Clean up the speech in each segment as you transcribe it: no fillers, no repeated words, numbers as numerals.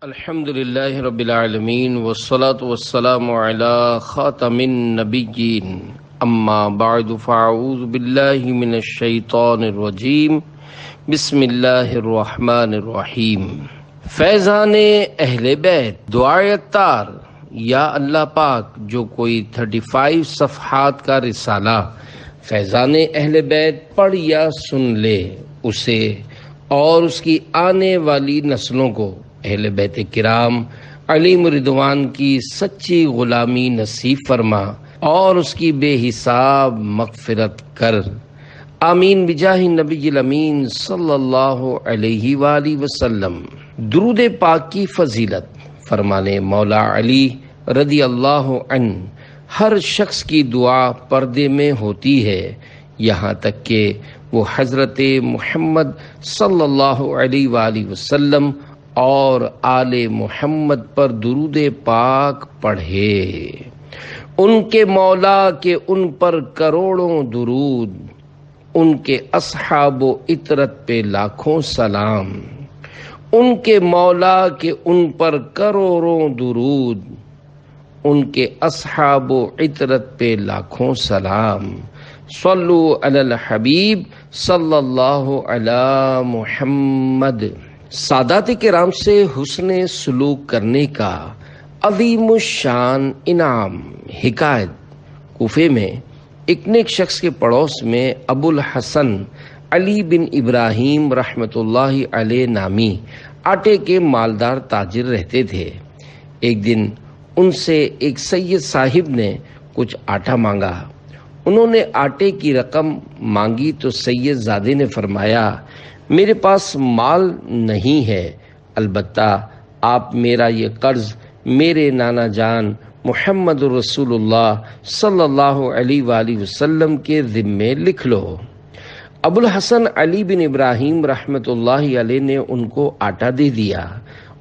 الحمد للہ رب العالمین والصلاة والسلام علی خاتم النبیین اما بعد فاعوذ باللہ من الشیطان الرجیم بسم اللہ الرحمن الرحیم۔ فیضان اہل بیت دعائے اتار۔ یا اللہ پاک جو کوئی 35 صفحات کا رسالہ فیضان اہل بیت پڑھ یا سن لے اسے اور اس کی آنے والی نسلوں کو اہل بیت کرام علیہم رضوان کی سچی غلامی نصیب فرما اور اس کی بے حساب مغفرت کر، آمین بجاہ نبی الامین صلی اللہ علیہ وآلہ وسلم۔ درود پاک کی فضیلت۔ فرمانے مولا علی رضی اللہ عنہ، ہر شخص کی دعا پردے میں ہوتی ہے یہاں تک کہ وہ حضرت محمد صلی اللہ علیہ وآلہ وسلم اور آل محمد پر درود پاک پڑھے۔ ان کے مولا کے ان پر کروڑوں درود، ان کے اصحاب و اطرت پہ لاکھوں سلام۔ ان کے مولا کے ان پر کروڑوں درود، ان کے اصحاب و اطرت پہ لاکھوں سلام۔ صلو علی الحبیب صلی اللہ علی محمد۔ سادات کرام سے حسن سلوک کرنے کا عظیم الشان انعام۔ حکایت۔ کوفے میں ایک نیک شخص کے پڑوس میں ابو الحسن علی بن ابراہیم رحمۃ اللہ علیہ نامی آٹے کے مالدار تاجر رہتے تھے۔ ایک دن ان سے ایک سید صاحب نے کچھ آٹا مانگا۔ انہوں نے آٹے کی رقم مانگی تو سید زادے نے فرمایا، میرے پاس مال نہیں ہے، البتہ آپ میرا یہ قرض میرے نانا جان محمد رسول اللہ صلی اللہ علیہ وآلہ وسلم کے ذمے لکھ لو۔ ابو الحسن علی بن ابراہیم رحمۃ اللہ علیہ نے ان کو آٹا دے دیا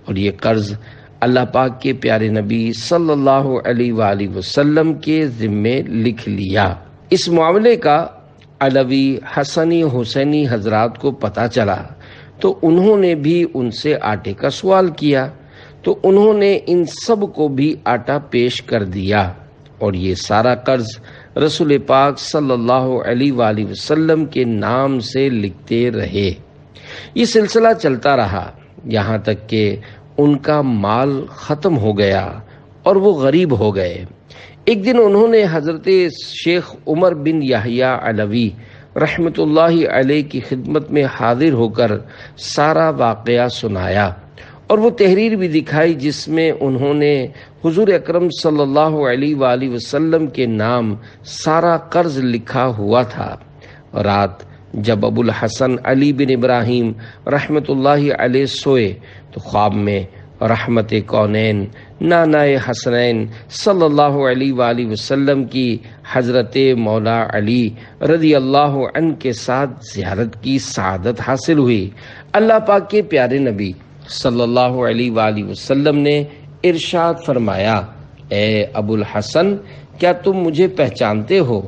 اور یہ قرض اللہ پاک کے پیارے نبی صلی اللہ علیہ وآلہ وسلم کے ذمے لکھ لیا۔ اس معاملے کا علوی، حسنی، حسینی حضرات کو پتہ چلا تو انہوں نے بھی ان سے آٹے کا سوال کیا تو انہوں نے ان سب کو بھی آٹا پیش کر دیا اور یہ سارا قرض رسول پاک صلی اللہ علیہ وآلہ وسلم کے نام سے لکھتے رہے۔ یہ سلسلہ چلتا رہا یہاں تک کہ ان کا مال ختم ہو گیا اور وہ غریب ہو گئے۔ ایک دن انہوں نے حضرت شیخ عمر بن یحییٰ علوی رحمۃ اللہ علیہ کی خدمت میں حاضر ہو کر سارا واقعہ سنایا اور وہ تحریر بھی دکھائی جس میں انہوں نے حضور اکرم صلی اللہ علیہ وآلہ وسلم کے نام سارا قرض لکھا ہوا تھا۔ رات جب ابو الحسن علی بن ابراہیم رحمۃ اللہ علیہ سوئے تو خواب میں رحمت کونین نانا حسنین صلی اللہ علیہ وآلہ وسلم کی حضرت مولا علی رضی اللہ عنہ کے ساتھ زیارت کی سعادت حاصل ہوئی۔ اللہ پاک کے پیارے نبی صلی اللہ علیہ وآلہ وسلم نے ارشاد فرمایا، اے ابو الحسن کیا تم مجھے پہچانتے ہو؟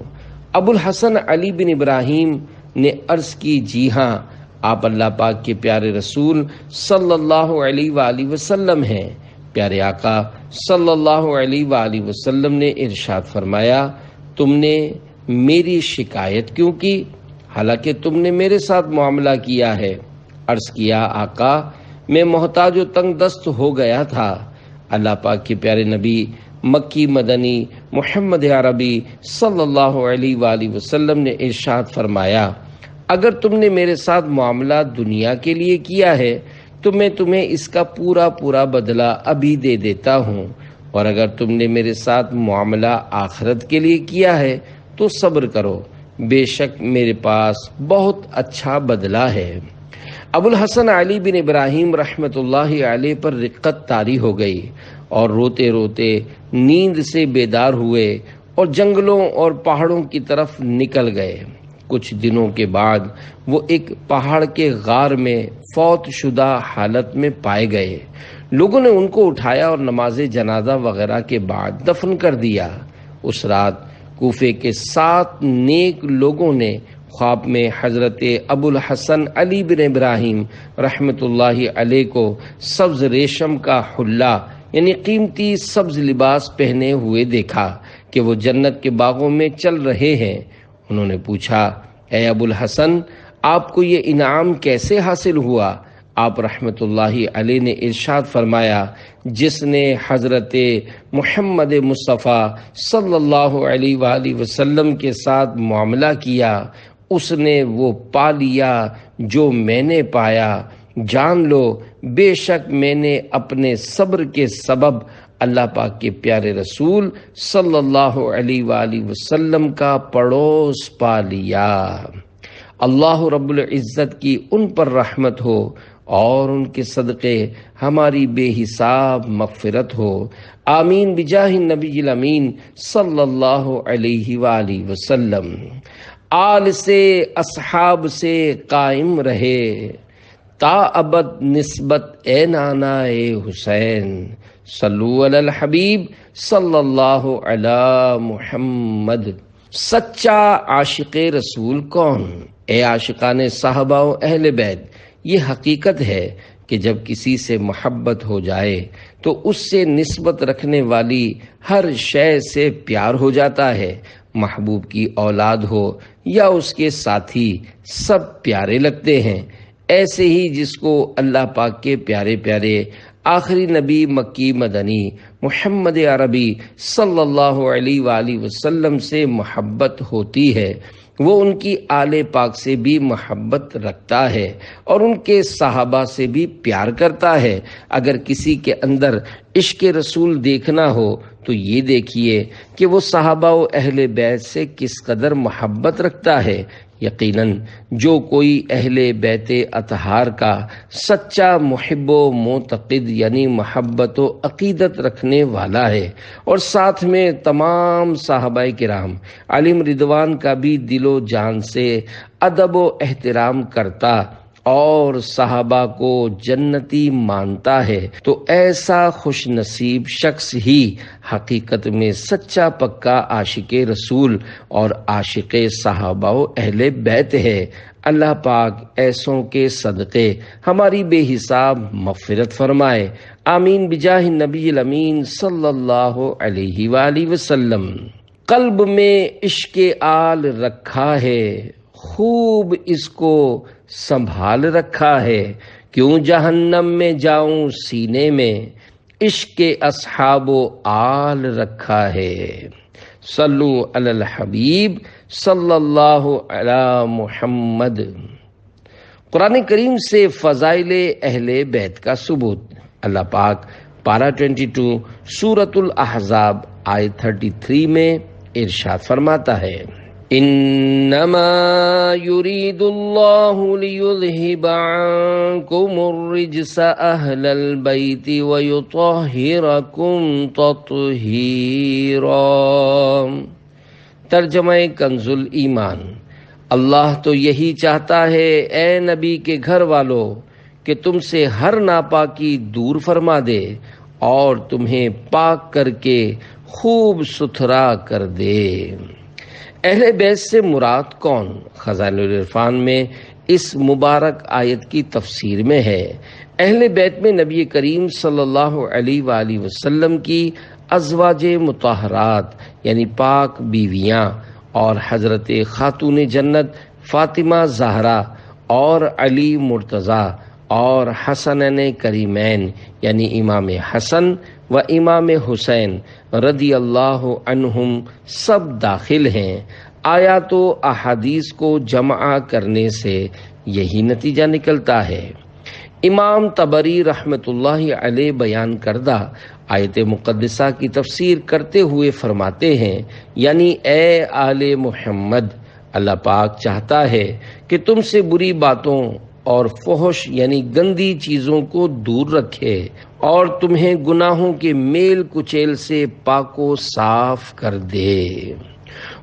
ابو الحسن علی بن ابراہیم نے عرض کی، جی ہاں، آپ اللہ پاک کے پیارے رسول صلی اللہ علیہ وآلہ وسلم ہیں۔ پیارے آقا صلی اللہ علیہ وآلہ وسلم نے ارشاد فرمایا، تم نے میری شکایت کیوں کی حالانکہ تم نے میرے ساتھ معاملہ کیا ہے؟ عرض کیا، آقا میں محتاج و تنگ دست ہو گیا تھا۔ اللہ پاک کے پیارے نبی مکی مدنی محمد عربی صلی اللہ علیہ وآلہ وسلم نے ارشاد فرمایا، اگر تم نے میرے ساتھ معاملہ دنیا کے لیے کیا ہے تو میں تمہیں اس کا پورا بدلہ ابھی دے دیتا ہوں، اور اگر تم نے میرے ساتھ معاملہ آخرت کے لیے کیا ہے تو صبر کرو، بے شک میرے پاس بہت اچھا بدلہ ہے۔ ابو الحسن علی بن ابراہیم رحمۃ اللہ علیہ پر رقت طاری ہو گئی اور روتے روتے نیند سے بیدار ہوئے اور جنگلوں اور پہاڑوں کی طرف نکل گئے۔ کچھ دنوں کے بعد وہ ایک پہاڑ کے غار میں فوت شدہ حالت میں پائے گئے۔ لوگوں نے ان کو اٹھایا اور نماز جنازہ وغیرہ کے بعد دفن کر دیا۔ اس رات کوفے کے 7 نیک لوگوں نے خواب میں حضرت ابو الحسن علی بن ابراہیم رحمۃ اللہ علیہ کو سبز ریشم کا حلہ یعنی قیمتی سبز لباس پہنے ہوئے دیکھا کہ وہ جنت کے باغوں میں چل رہے ہیں۔ انہوں نے پوچھا، اے ابو الحسن، آپ کو یہ انعام کیسے حاصل ہوا؟ آپ رحمۃ اللہ علیہ نے ارشاد فرمایا، جس نے حضرت محمد مصطفیٰ صلی اللہ علیہ وآلہ وسلم کے ساتھ معاملہ کیا، اس نے وہ پا لیا جو میں نے پایا۔ جان لو بے شک میں نے اپنے صبر کے سبب اللہ پاک کے پیارے رسول صلی اللہ علیہ وآلہ وسلم کا پڑوس پا لیا۔ اللہ رب العزت کی ان پر رحمت ہو اور ان کے صدقے ہماری بے حساب مغفرت ہو، آمین بجاہ النبی الامین صلی اللہ علیہ وآلہ وسلم۔ آل سے اصحاب سے قائم رہے تا ابد نسبت اے نانا اے حسین، صلو علی الحبیب صلی اللہ علی محمد۔ سچا عاشق رسول کون؟ اے عاشقان صحابہ و اہل بیت، یہ حقیقت ہے کہ جب کسی سے محبت ہو جائے تو اس سے نسبت رکھنے والی ہر شے سے پیار ہو جاتا ہے۔ محبوب کی اولاد ہو یا اس کے ساتھی، سب پیارے لگتے ہیں۔ ایسے ہی جس کو اللہ پاک کے پیارے پیارے آخری نبی مکی مدنی محمد عربی صلی اللہ علیہ وآلہ وسلم سے محبت ہوتی ہے، وہ ان کی آل پاک سے بھی محبت رکھتا ہے اور ان کے صحابہ سے بھی پیار کرتا ہے۔ اگر کسی کے اندر عشق رسول دیکھنا ہو تو یہ دیکھیے کہ وہ صحابہ و اہل بیت سے کس قدر محبت رکھتا ہے۔ یقیناً جو کوئی اہل بیت اطہار کا سچا محب و معتقد یعنی محبت و عقیدت رکھنے والا ہے اور ساتھ میں تمام صحابہ کرام علیہم رضوان کا بھی دل و جان سے ادب و احترام کرتا اور صحابہ کو جنتی مانتا ہے تو ایسا خوش نصیب شخص ہی حقیقت میں سچا پکا عاشق رسول اور عاشق صحابہ و اہل بیت ہے۔ اللہ پاک ایسوں کے صدقے ہماری بے حساب مغفرت فرمائے، آمین بجاہ النبی الامین صلی اللہ علیہ وآلہ وسلم۔ قلب میں عشق آل رکھا ہے، خوب اس کو سنبھال رکھا ہے، کیوں جہنم میں جاؤں سینے میں، عشق اصحاب و آل رکھا ہے۔ صلو علی الحبیب صلی اللہ علی محمد۔ قرآن کریم سے فضائل اہل بیت کا ثبوت۔ اللہ پاک پارہ 22 سورۃ الاحزاب آیت 33 میں ارشاد فرماتا ہے، انما يريد الله ليذهب عنكم الرجس اهل البيت ويطهركم تطهيرا۔ ترجمہ کنز ایمان۔ اللہ تو یہی چاہتا ہے اے نبی کے گھر والوں کہ تم سے ہر ناپاکی دور فرما دے اور تمہیں پاک کر کے خوب ستھرا کر دے۔ اہل بیت سے مراد کون؟ خزائن العرفان میں اس مبارک آیت کی تفسیر میں ہے، اہل بیت میں نبی کریم صلی اللہ علیہ وآلہ وسلم کی ازواج مطہرات یعنی پاک بیویاں اور حضرت خاتون جنت فاطمہ زہرا اور علی مرتضیٰ اور حسنین کریمین یعنی امام حسن و امام حسین رضی اللہ عنہم سب داخل ہیں۔ آیات و احادیث کو جمع کرنے سے یہی نتیجہ نکلتا ہے۔ امام طبری رحمۃ اللہ علیہ بیان کردہ آیت مقدسہ کی تفسیر کرتے ہوئے فرماتے ہیں، یعنی اے آل محمد، اللہ پاک چاہتا ہے کہ تم سے بری باتوں اور فحش یعنی گندی چیزوں کو دور رکھے اور تمہیں گناہوں کے میل کچیل سے پاک و صاف کر دے۔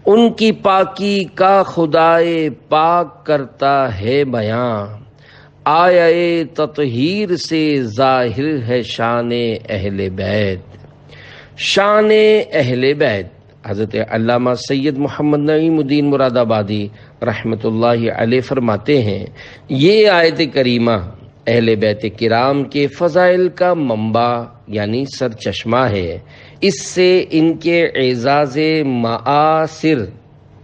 ان کی پاکی کا خدائے پاک کرتا ہے بیاں، آیے تطہیر سے ظاہر ہے شان اہل بیت۔ شان اہل بیت حضرت علامہ سید محمد نعیم الدین مراد آبادی رحمۃ اللہ علیہ فرماتے ہیں، یہ آیت کریمہ اہل بیت کرام کے فضائل کا منبع یعنی سرچشمہ ہے۔ اس سے ان کے اعزاز معاصر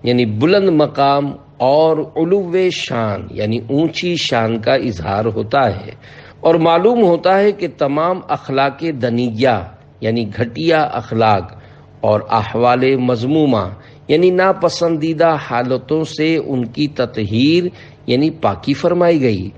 یعنی بلند مقام اور علو شان یعنی اونچی شان کا اظہار ہوتا ہے، اور معلوم ہوتا ہے کہ تمام اخلاق دنیہ یعنی گھٹیا اخلاق اور احوال مذمومہ یعنی ناپسندیدہ حالتوں سے ان کی تطہیر یعنی پاکی فرمائی گئی۔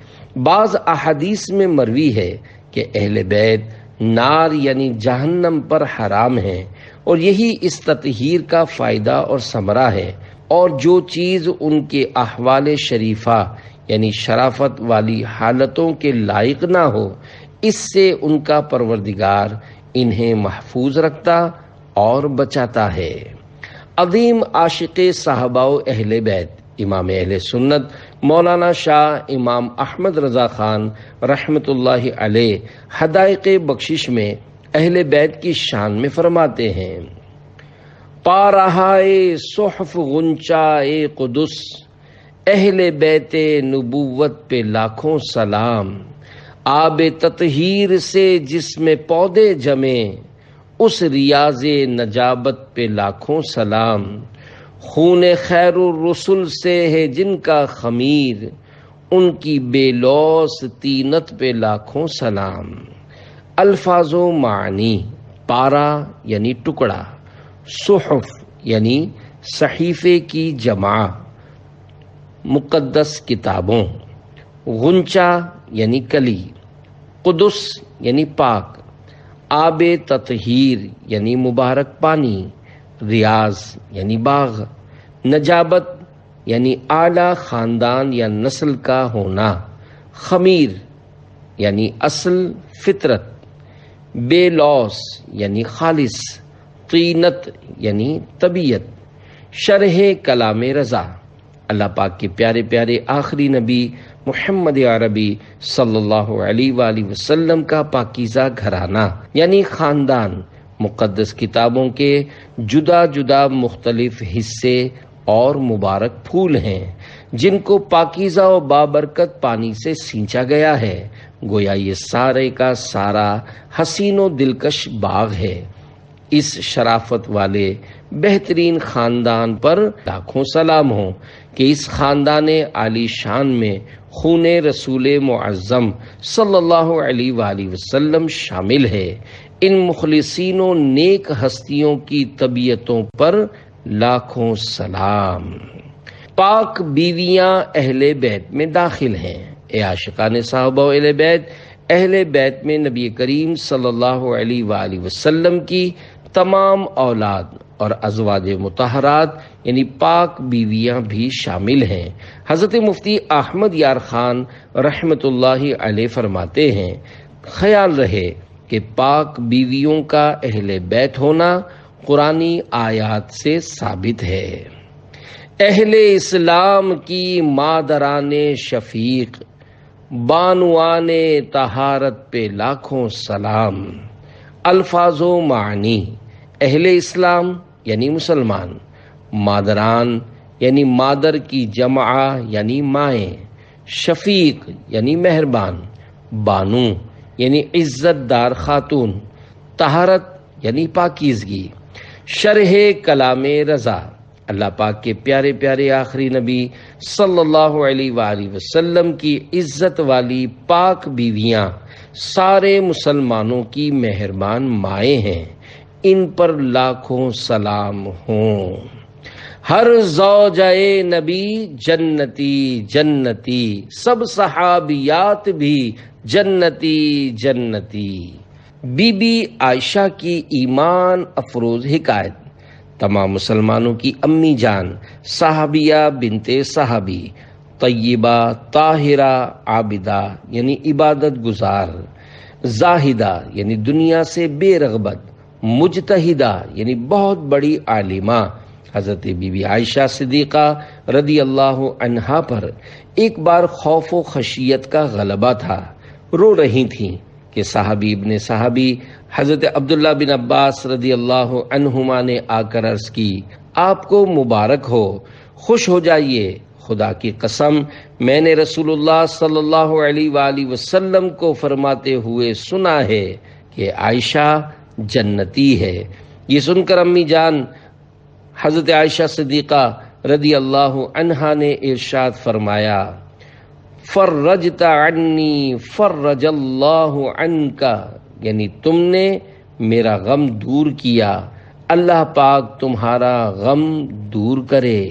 بعض احادیث میں مروی ہے کہ اہل بیت نار یعنی جہنم پر حرام ہیں، اور یہی اس تطہیر کا فائدہ اور ثمرہ ہے، اور جو چیز ان کے احوال شریفہ یعنی شرافت والی حالتوں کے لائق نہ ہو، اس سے ان کا پروردگار انہیں محفوظ رکھتا اور بچاتا ہے۔ عظیم عاشق صحابہ و اہل بیت امام اہل سنت مولانا شاہ امام احمد رضا خان رحمۃ اللہ علیہ حدائق بخشش میں اہل بیت کی شان میں فرماتے ہیں، پا رہا صحف غنچہ قدس، اہل بیت نبوت پہ لاکھوں سلام، آب تطہیر سے جس میں پودے جمے، اس ریاض نجابت پہ لاکھوں سلام، خون خیر الرسل سے ہے جن کا خمیر، ان کی بے لوث طینت پہ لاکھوں سلام۔ الفاظ و معنی، پارا یعنی ٹکڑا، صحف یعنی صحیفے کی جمع، مقدس کتابوں، غنچہ یعنی کلی، قدس یعنی پاک، آب تطہیر یعنی مبارک پانی، ریاض یعنی باغ، نجابت یعنی اعلی خاندان یا نسل کا ہونا، خمیر یعنی اصل فطرت، بے لوث یعنی خالص، طینت یعنی طبیعت۔ شرح کلام رضا، اللہ پاک کے پیارے پیارے آخری نبی محمد عربی صلی اللہ علیہ وآلہ وسلم کا پاکیزہ گھرانہ یعنی خاندان، مقدس کتابوں کے جدا جدا مختلف حصے اور مبارک پھول ہیں جن کو پاکیزہ و بابرکت پانی سے سینچا گیا ہے، گویا یہ سارے کا سارا حسین و دلکش باغ ہے۔ اس شرافت والے بہترین خاندان پر لاکھوں سلام ہوں کہ اس خاندان عالی شان میں خون رسول معظم صلی اللہ علیہ وآلہ وسلم شامل ہے۔ ان مخلصین و نیک ہستیوں کی طبیعتوں پر لاکھوں سلام۔ پاک بیویاں اہل بیت میں داخل ہیں۔ اے عاشقان صحابہ و اہل بیت میں نبی کریم صلی اللہ علیہ وآلہ وسلم کی تمام اولاد اور ازواج مطہرات یعنی پاک بیویاں بھی شامل ہیں۔ حضرت مفتی احمد یار خان رحمۃ اللہ علیہ فرماتے ہیں، خیال رہے کہ پاک بیویوں کا اہل بیت ہونا قرآنی آیات سے ثابت ہے۔ اہل اسلام کی مادران شفیق، بانوان طہارت پہ لاکھوں سلام۔ الفاظ و معنی، اہل اسلام یعنی مسلمان، مادران یعنی مادر کی جمع یعنی مائیں، شفیق یعنی مہربان، بانو یعنی عزت دار خاتون، طہارت یعنی پاکیزگی۔ شرح کلام رضا، اللہ پاک کے پیارے پیارے آخری نبی صلی اللہ علیہ وآلہ وسلم کی عزت والی پاک بیویاں سارے مسلمانوں کی مہربان مائیں ہیں، ان پر لاکھوں سلام ہوں۔ ہر زوجائے نبی جنتی جنتی، سب صحابیات بھی جنتی جنتی۔ بی بی عائشہ کی ایمان افروز حکایت، تمام مسلمانوں کی امی جان، صحابیہ بنت صحابی، طیبہ طاہرہ عابدہ یعنی عبادت گزار، زاہدہ یعنی دنیا سے بے رغبت، مجتہدہ یعنی بہت بڑی عالمہ، حضرت بی بی عائشہ صدیقہ رضی اللہ عنہا پر ایک بار خوف و خشیت کا غلبہ تھا، رو رہی تھیں۔ کہ صحابی ابن صحابی حضرت عبداللہ بن عباس رضی اللہ عنہما نے آ کر عرض کی، آپ کو مبارک ہو، خوش ہو جائیے، خدا کی قسم میں نے رسول اللہ صلی اللہ علیہ وآلہ وسلم کو فرماتے ہوئے سنا ہے کہ عائشہ جنتی ہے۔ یہ سن کر امی جان حضرت عائشہ صدیقہ رضی اللہ عنہا نے ارشاد فرمایا، فرجت عنی فرج اللہ عنک، یعنی تم نے میرا غم دور کیا، اللہ پاک تمہارا غم دور کرے۔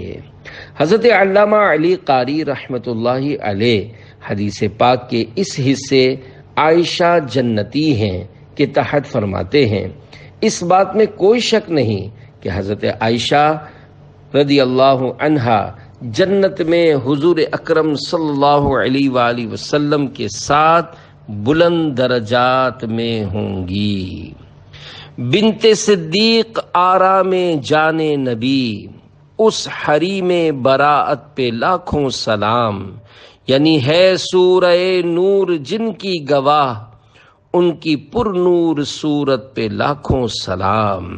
حضرت علامہ علی قاری رحمۃ اللہ علیہ حدیث پاک کے اس حصے عائشہ جنتی ہیں کے تحت فرماتے ہیں، اس بات میں کوئی شک نہیں کہ حضرت عائشہ رضی اللہ عنہا جنت میں حضور اکرم صلی اللہ علیہ وآلہ وسلم کے ساتھ بلند درجات میں ہوں گی۔ بنت صدیق آرام جان نبی، اس حریم براعت پہ لاکھوں سلام، یعنی ہے سورہ نور جن کی گواہ، ان کی پر نور صورت پہ لاکھوں سلام۔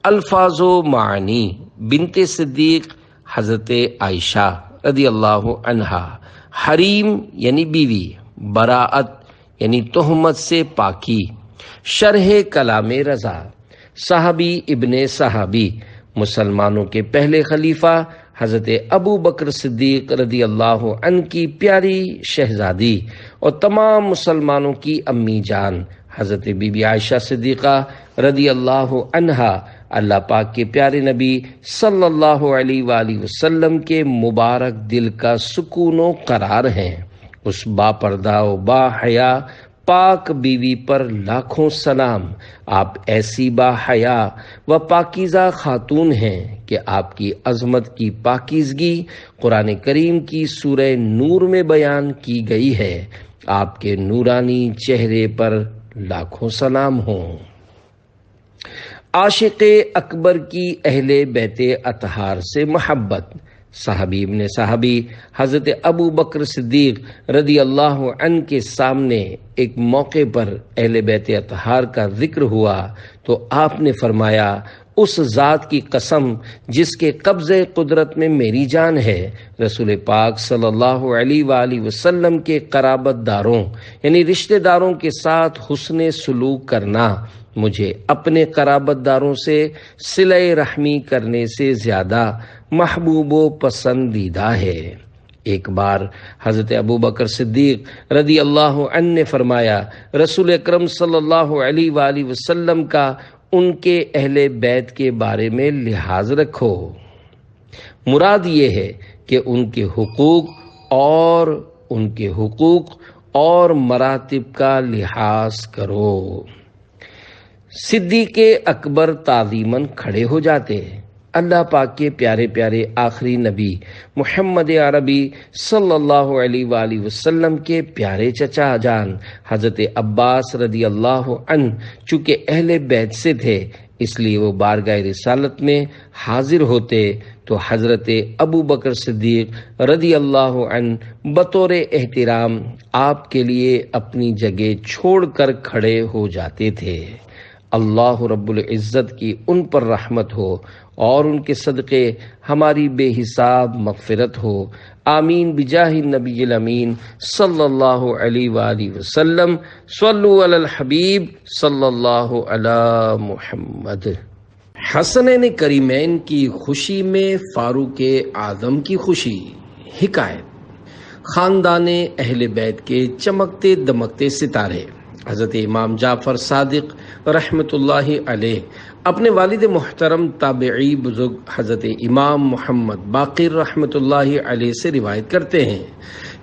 الفاظ و معنی: بنت صدیق حضرت عائشہ رضی اللہ عنہا، حریم یعنی بیوی، براعت یعنی تہمت سے پاکی، شرح کلام رضا، صحابی ابن صحابی، مسلمانوں کے پہلے خلیفہ حضرت ابو بکر صدیق رضی اللہ عنہ کی پیاری شہزادی اور تمام مسلمانوں کی امی جان حضرت بی بی عائشہ صدیقہ رضی اللہ عنہا، اللہ پاک کے پیارے نبی صلی اللہ علیہ وآلہ وسلم کے مبارک دل کا سکون و قرار ہیں۔ اس با پردہ و با حیا پاک بیوی پر لاکھوں سلام۔ آپ ایسی با حیا و پاکیزہ خاتون ہیں کہ آپ کی عظمت کی پاکیزگی قرآن کریم کی سورہ نور میں بیان کی گئی ہے۔ آپ کے نورانی چہرے پر لاکھوں سلام ہوں۔ عاشق اکبر کی اہل بیت اطہار سے محبت، صحابی ابن صحابی حضرت ابو بکر صدیق رضی اللہ عنہ کے سامنے ایک موقع پر اہل بیت اطہار کا ذکر ہوا تو آپ نے فرمایا، اس ذات کی قسم جس کے قبضے قدرت میں میری جان ہے، رسول پاک صلی اللہ علیہ وآلہ وسلم کے قرابت داروں یعنی رشتہ داروں کے ساتھ حسن سلوک کرنا مجھے اپنے قرابت داروں سے صلہ رحمی کرنے سے زیادہ محبوب و پسندیدہ ہے۔ ایک بار حضرت ابو بکر صدیق رضی اللہ عنہ نے فرمایا، رسول اکرم صلی اللہ علیہ وآلہ وسلم کا ان کے اہل بیت کے بارے میں لحاظ رکھو، مراد یہ ہے کہ ان کے حقوق اور مراتب کا لحاظ کرو۔ صدیق اکبر تعظیماً کھڑے ہو جاتے ہیں۔ اللہ پاک کے پیارے پیارے آخری نبی محمد عربی صلی اللہ علیہ وآلہ وسلم کے پیارے چچا جان حضرت عباس رضی اللہ عنہ چونکہ اہل بیت سے تھے، اس لیے وہ بارگاہ رسالت میں حاضر ہوتے تو حضرت ابو بکر صدیق رضی اللہ عنہ بطور احترام آپ کے لیے اپنی جگہ چھوڑ کر کھڑے ہو جاتے تھے۔ اللہ رب العزت کی ان پر رحمت ہو اور ان کے صدقے ہماری بے حساب مغفرت ہو، آمین بجاہ النبی الامین صلی اللہ علیہ وآلہ وسلم۔ صلو علی الحبیب صلی اللہ علی محمد۔ حسنین کریمین کی خوشی میں فاروق اعظم کی خوشی۔ حکایت، خاندان اہل بیت کے چمکتے دمکتے ستارے حضرت امام جعفر صادق رحمۃ اللہ علیہ اپنے والد محترم تابعی بزرگ حضرت امام محمد باقر رحمۃ اللہ علیہ سے روایت کرتے ہیں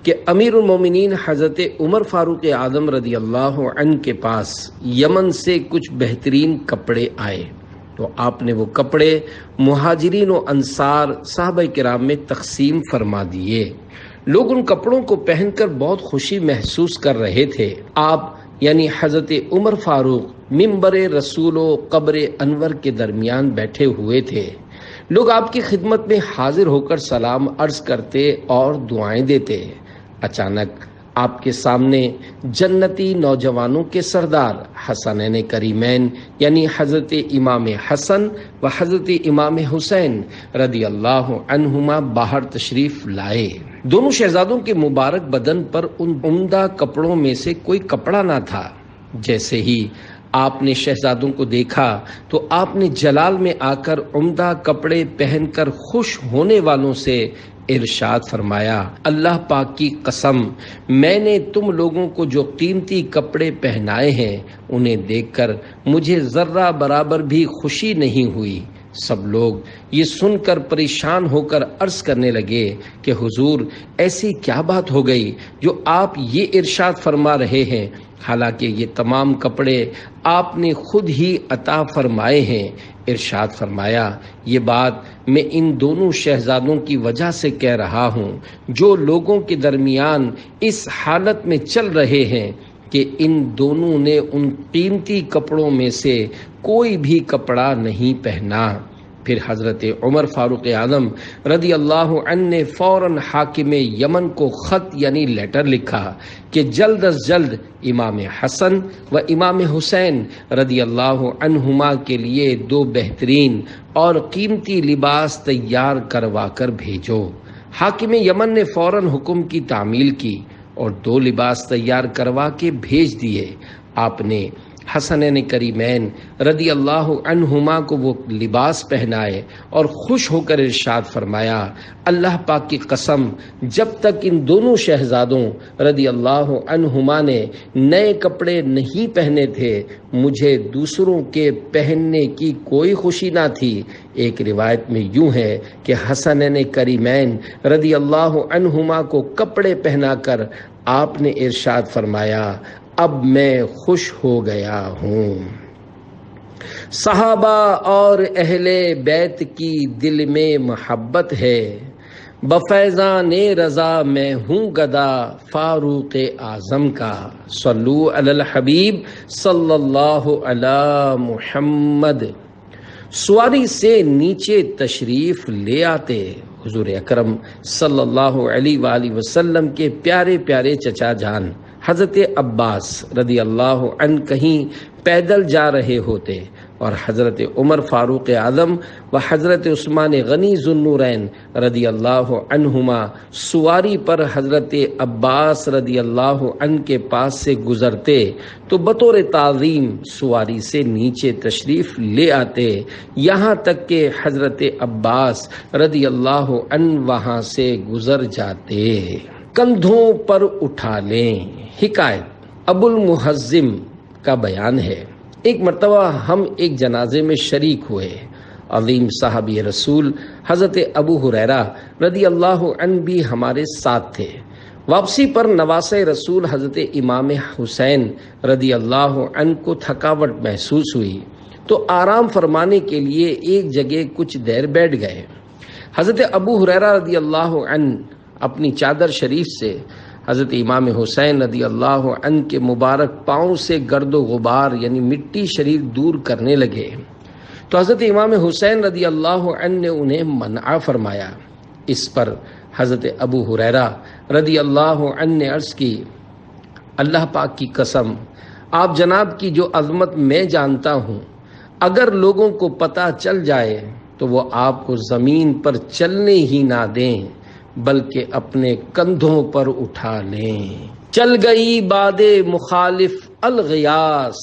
کہ امیر المومنین حضرت عمر فاروق اعظم رضی اللہ عنہ کے پاس یمن سے کچھ بہترین کپڑے آئے تو آپ نے وہ کپڑے مہاجرین و انصار صحابہ کرام میں تقسیم فرما دیے۔ لوگ ان کپڑوں کو پہن کر بہت خوشی محسوس کر رہے تھے۔ آپ یعنی حضرت عمر فاروق منبر رسول و قبر انور کے درمیان بیٹھے ہوئے تھے۔ لوگ آپ کی خدمت میں حاضر ہو کر سلام عرض کرتے اور دعائیں دیتے۔ اچانک آپ کے سامنے جنتی نوجوانوں کے سردار حسنین کریمین یعنی حضرت امام حسن و حضرت امام حسین رضی اللہ عنہما باہر تشریف لائے۔ دونوں شہزادوں کے مبارک بدن پر ان عمدہ کپڑوں میں سے کوئی کپڑا نہ تھا۔ جیسے ہی آپ نے شہزادوں کو دیکھا تو آپ نے جلال میں آ کر عمدہ کپڑے پہن کر خوش ہونے والوں سے ارشاد فرمایا، اللہ پاک کی قسم، میں نے تم لوگوں کو جو قیمتی کپڑے پہنائے ہیں انہیں دیکھ کر مجھے ذرہ برابر بھی خوشی نہیں ہوئی۔ سب لوگ یہ سن کر پریشان ہو کر عرض کرنے لگے کہ حضور ایسی کیا بات ہو گئی جو آپ یہ ارشاد فرما رہے ہیں، حالانکہ یہ تمام کپڑے آپ نے خود ہی عطا فرمائے ہیں۔ ارشاد فرمایا، یہ بات میں ان دونوں شہزادوں کی وجہ سے کہہ رہا ہوں جو لوگوں کے درمیان اس حالت میں چل رہے ہیں کہ ان دونوں نے ان قیمتی کپڑوں میں سے کوئی بھی کپڑا نہیں پہنا۔ پھر حضرت عمر فاروق اعظم رضی اللہ عنہ نے فوراً حاکم یمن کو خط یعنی لیٹر لکھا کہ جلد از جلد امام حسن و امام حسین رضی اللہ عنہما کے لیے 2 بہترین اور قیمتی لباس تیار کروا کر بھیجو۔ حاکم یمن نے فوراً حکم کی تعمیل کی اور 2 لباس تیار کروا کے بھیج دیے۔ آپ نے حسنین کریمین رضی اللہ عنہما کو وہ لباس پہنائے اور خوش ہو کر ارشاد فرمایا، اللہ پاک کی قسم، جب تک ان دونوں شہزادوں رضی اللہ عنہما نے نئے کپڑے نہیں پہنے تھے مجھے دوسروں کے پہننے کی کوئی خوشی نہ تھی۔ ایک روایت میں یوں ہے کہ حسنین کریمین رضی اللہ عنہما کو کپڑے پہنا کر آپ نے ارشاد فرمایا، اب میں خوش ہو گیا ہوں۔ صحابہ اور اہل بیت کی دل میں محبت ہے، بفیضان رضا میں ہوں گدا فاروق اعظم کا۔ صلو علی الحبیب صلی اللہ علی محمد۔ سواری سے نیچے تشریف لے آتے حضور اکرم صلی اللہ علیہ وآلہ وسلم کے پیارے پیارے چچا جان حضرت عباس رضی اللہ عنہ کہیں پیدل جا رہے ہوتے اور حضرت عمر فاروق اعظم و حضرت عثمان غنی ذو النورین رضی اللہ عنہما سواری پر حضرت عباس رضی اللہ عنہ کے پاس سے گزرتے تو بطور تعظیم سواری سے نیچے تشریف لے آتے، یہاں تک کہ حضرت عباس رضی اللہ عنہ وہاں سے گزر جاتے۔ کندھوں پر اٹھا لیں۔ حکایت ابو المحزم کا بیان ہے، ایک مرتبہ ہم ایک جنازے میں شریک ہوئے۔ عظیم صحابی رسول حضرت ابو ہریرہ رضی اللہ عنہ بھی ہمارے ساتھ تھے۔ واپسی پر نواسہ رسول حضرت امام حسین رضی اللہ عنہ کو تھکاوٹ محسوس ہوئی تو آرام فرمانے کے لیے ایک جگہ کچھ دیر بیٹھ گئے۔ حضرت ابو ہریرہ رضی اللہ عنہ اپنی چادر شریف سے حضرت امام حسین رضی اللہ عنہ کے مبارک پاؤں سے گرد و غبار یعنی مٹی شریف دور کرنے لگے تو حضرت امام حسین رضی اللہ عنہ نے انہیں منع فرمایا۔ اس پر حضرت ابو ہریرہ رضی اللہ عنہ نے عرض کی، اللہ پاک کی قسم، آپ جناب کی جو عظمت میں جانتا ہوں، اگر لوگوں کو پتہ چل جائے تو وہ آپ کو زمین پر چلنے ہی نہ دیں بلکہ اپنے کندھوں پر اٹھا لیں۔ چل گئی باد مخالف الغیاس،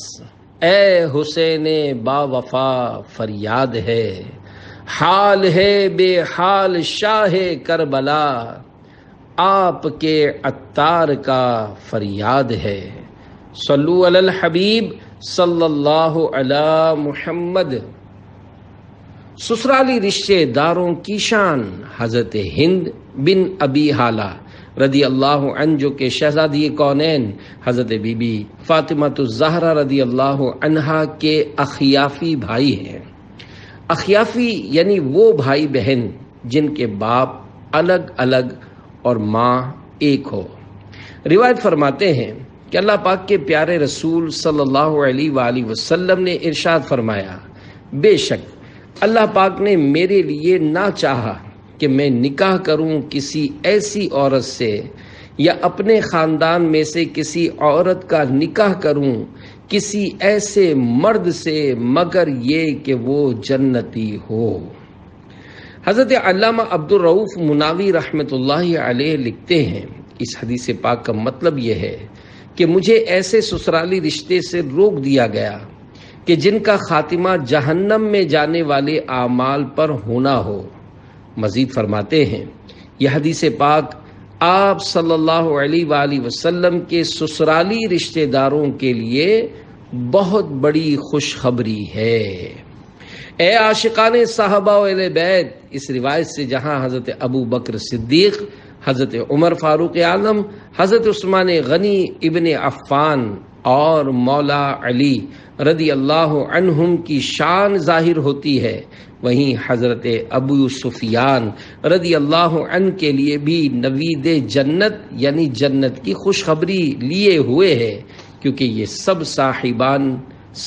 اے حسین با وفا فریاد ہے، حال ہے بے حال شاہ کربلا، آپ کے عطار کا فریاد ہے۔ صلو علی الحبیب صلی اللہ علی محمد۔ سسرالی رشتے داروں کی شان حضرت ہند بن ابی حالہ رضی اللہ عنہ جو کہ شہزادی کونین حضرت بی بی فاطمہ الزہرا رضی اللہ عنہا کے اخیافی بھائی ہیں۔ اخیافی یعنی وہ بھائی بہن جن کے باپ الگ الگ اور ماں ایک ہو۔ روایت فرماتے ہیں کہ اللہ پاک کے پیارے رسول صلی اللہ علیہ وآلہ وسلم نے ارشاد فرمایا، بے شک اللہ پاک نے میرے لیے نہ چاہا کہ میں نکاح کروں کسی ایسی عورت سے یا اپنے خاندان میں سے کسی عورت کا نکاح کروں کسی ایسے مرد سے مگر یہ کہ وہ جنتی ہو۔ حضرت علامہ عبدالرؤف مناوی رحمۃ اللہ علیہ لکھتے ہیں، اس حدیث پاک کا مطلب یہ ہے کہ مجھے ایسے سسرالی رشتے سے روک دیا گیا کہ جن کا خاتمہ جہنم میں جانے والے اعمال پر ہونا ہو۔ مزید فرماتے ہیں یہ حدیث پاک آپ صلی اللہ علیہ وآلہ وسلم کے سسرالی رشتہ داروں کے لیے بہت بڑی خوشخبری ہے۔ اے عاشقان صحابہ و اہل بیت، اس روایت سے جہاں حضرت ابو بکر صدیق، حضرت عمر فاروق اعظم، حضرت عثمان غنی ابن عفان اور مولا علی رضی اللہ عنہم کی شان ظاہر ہوتی ہے، وہیں حضرت ابو سفیان رضی اللہ عنہ کے لیے بھی نوید جنت یعنی جنت کی خوشخبری لیے ہوئے ہے، کیونکہ یہ سب صاحبان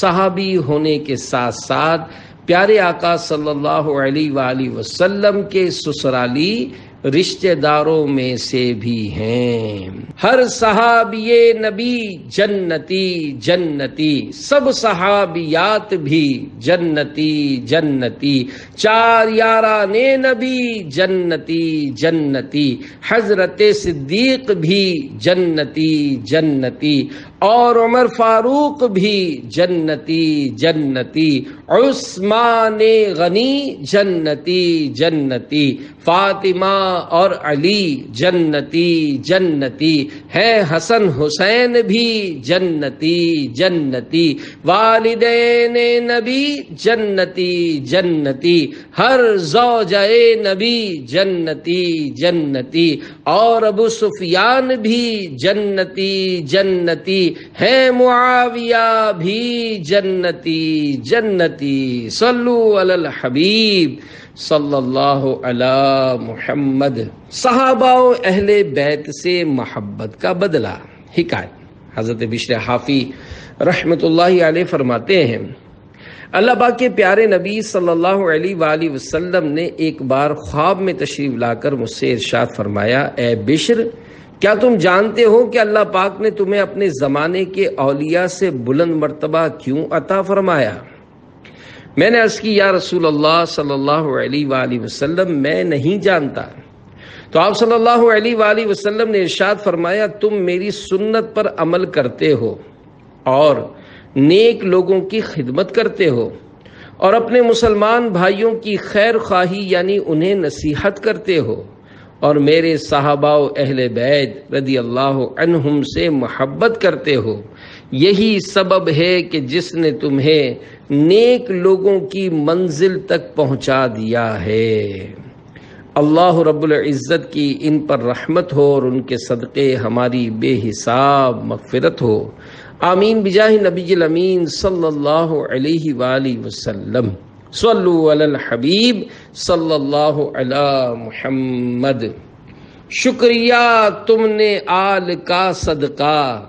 صحابی ہونے کے ساتھ ساتھ پیارے آقا صلی اللہ علیہ وآلہ وسلم کے سسرالی رشتہ داروں میں سے بھی ہیں۔ ہر صحابی نبی جنتی جنتی، سب صحابیات بھی جنتی جنتی، چار یاران نبی جنتی جنتی، حضرت صدیق بھی جنتی جنتی، اور عمر فاروق بھی جنتی جنتی، عثمان غنی جنتی جنتی، فاطمہ اور علی جنتی جنتی ہے، حسن حسین بھی جنتی جنتی، والدین نبی جنتی جنتی، ہر زوجہ نبی جنتی جنتی، اور ابو سفیان بھی جنتی جنتی ہے، معاویہ بھی جنتی جنتی۔ صلو علی الحبیب صلی اللہ علی محمد۔ صحابہ و اہل بیت سے محبت کا بدلہ۔ حکایت، حضرت بشر حافی رحمۃ اللہ علیہ فرماتے ہیں، اللہ پاک کے پیارے نبی صلی اللہ علیہ وآلہ وسلم نے ایک بار خواب میں تشریف لا کر مجھ سے ارشاد فرمایا، اے بشر، کیا تم جانتے ہو کہ اللہ پاک نے تمہیں اپنے زمانے کے اولیاء سے بلند مرتبہ کیوں عطا فرمایا؟ میں نے عرض کی، یا رسول اللہ صلی اللہ علیہ وآلہ وسلم، میں نہیں جانتا۔ تو آپ صلی اللہ علیہ وآلہ وسلم نے ارشاد فرمایا، تم میری سنت پر عمل کرتے ہو اور نیک لوگوں کی خدمت کرتے ہو اور اپنے مسلمان بھائیوں کی خیر خواہی یعنی انہیں نصیحت کرتے ہو اور میرے صحابہ و اہل بیت رضی اللہ عنہم سے محبت کرتے ہو۔ یہی سبب ہے کہ جس نے تمہیں نیک لوگوں کی منزل تک پہنچا دیا ہے۔ اللہ رب العزت کی ان پر رحمت ہو اور ان کے صدقے ہماری بے حساب مغفرت ہو، آمین بجاہ نبی الامین صلی اللہ علیہ وآلہ وسلم۔ صلو علی الحبیب صلی اللہ علی محمد۔ شکریہ تم نے آل کا صدقہ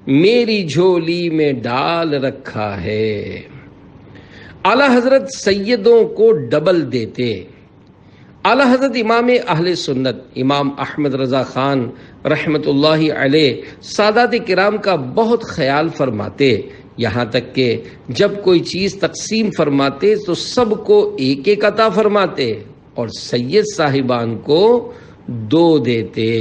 میری جھولی میں ڈال رکھا ہے۔ اعلی حضرت سیدوں کو ڈبل دیتے۔ اعلی حضرت امام اہل سنت امام احمد رضا خان رحمۃ اللہ علیہ سادات کرام کا بہت خیال فرماتے، یہاں تک کہ جب کوئی چیز تقسیم فرماتے تو سب کو ایک ایک عطا فرماتے اور سید صاحبان کو دو دیتے۔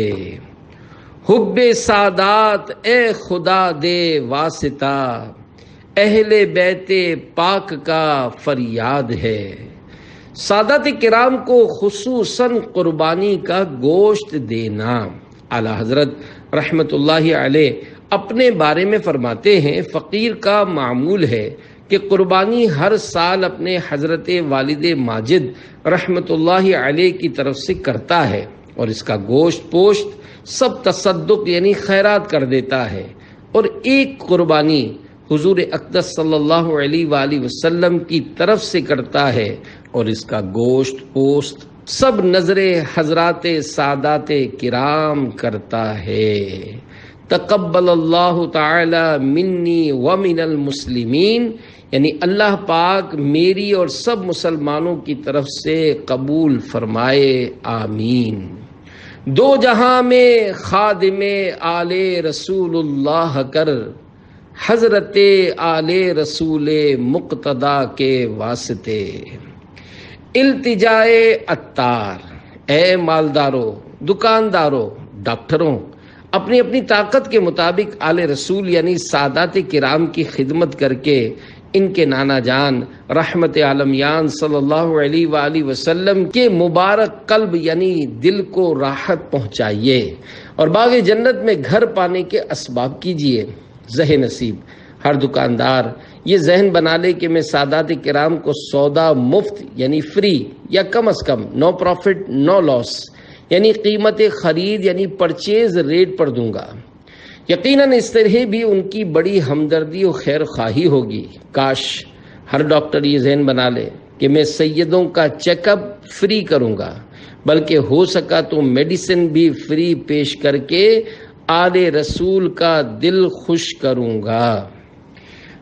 حب سادات اے خدا دے واسطہ، اہل بیت پاک کا فریاد ہے۔ سادات کرام کو خصوصاً قربانی کا گوشت دینا۔ اعلی حضرت رحمت اللہ علیہ اپنے بارے میں فرماتے ہیں، فقیر کا معمول ہے کہ قربانی ہر سال اپنے حضرت والد ماجد رحمت اللہ علیہ کی طرف سے کرتا ہے اور اس کا گوشت پوشت سب تصدق یعنی خیرات کر دیتا ہے، اور ایک قربانی حضور اقدس صلی اللہ علیہ وآلہ وسلم کی طرف سے کرتا ہے اور اس کا گوشت پوست سب نظر حضرات سادات کرام کرتا ہے۔ تقبل اللہ تعالی منی ومن المسلمین، یعنی اللہ پاک میری اور سب مسلمانوں کی طرف سے قبول فرمائے، آمین۔ دو جہاں میں خادم آل رسول اللہ کر، حضرت آل رسول مقتدا کے واسطے التجائے عطار۔ اے مالداروں، دکانداروں، ڈاکٹروں، اپنی اپنی طاقت کے مطابق آل رسول یعنی سادات کرام کی خدمت کر کے ان کے نانا جان رحمت عالمیان صلی اللہ علیہ وآلہ وسلم کے مبارک قلب یعنی دل کو راحت پہنچائیے اور باغ جنت میں گھر پانے کے اسباب کیجیے۔ ذہن نصیب ہر دکاندار یہ ذہن بنا لے کہ میں سادات کرام کو سودا مفت یعنی فری یا کم از کم نو پروفٹ نو لاس یعنی قیمت خرید یعنی پرچیز ریٹ پر دوں گا۔ یقیناً اس طرح بھی ان کی بڑی ہمدردی و خیر خواہی ہوگی۔ کاش ہر ڈاکٹر یہ ذہن بنا لے کہ میں سیدوں کا چیک اپ فری کروں گا، بلکہ ہو سکا تو میڈیسن بھی فری پیش کر کے آل رسول کا دل خوش کروں گا۔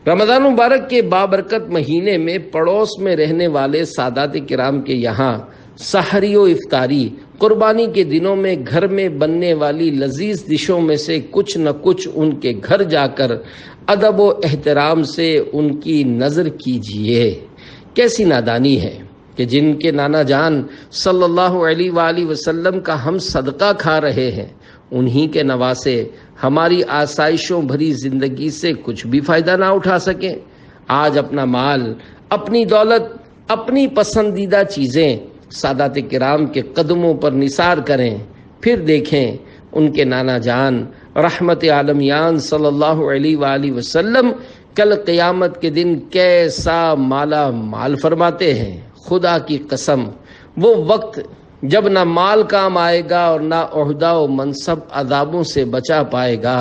رمضان مبارک کے بابرکت مہینے میں پڑوس میں رہنے والے سادات کرام کے یہاں سحری و افطاری، قربانی کے دنوں میں گھر میں بننے والی لذیذ ڈشوں میں سے کچھ نہ کچھ ان کے گھر جا کر ادب و احترام سے ان کی نظر کیجیے۔ کیسی نادانی ہے کہ جن کے نانا جان صلی اللہ علیہ وآلہ وسلم کا ہم صدقہ کھا رہے ہیں، انہی کے نواسے ہماری آسائشوں بھری زندگی سے کچھ بھی فائدہ نہ اٹھا سکیں۔ آج اپنا مال، اپنی دولت، اپنی پسندیدہ چیزیں سادات کرام کے قدموں پر نثار کریں، پھر دیکھیں ان کے نانا جان رحمت عالمیان صلی اللہ علیہ وآلہ وسلم کل قیامت کے دن کیسا مالا مال فرماتے ہیں۔ خدا کی قسم وہ وقت جب نہ مال کام آئے گا اور نہ عہدہ و منصب عذابوں سے بچا پائے گا،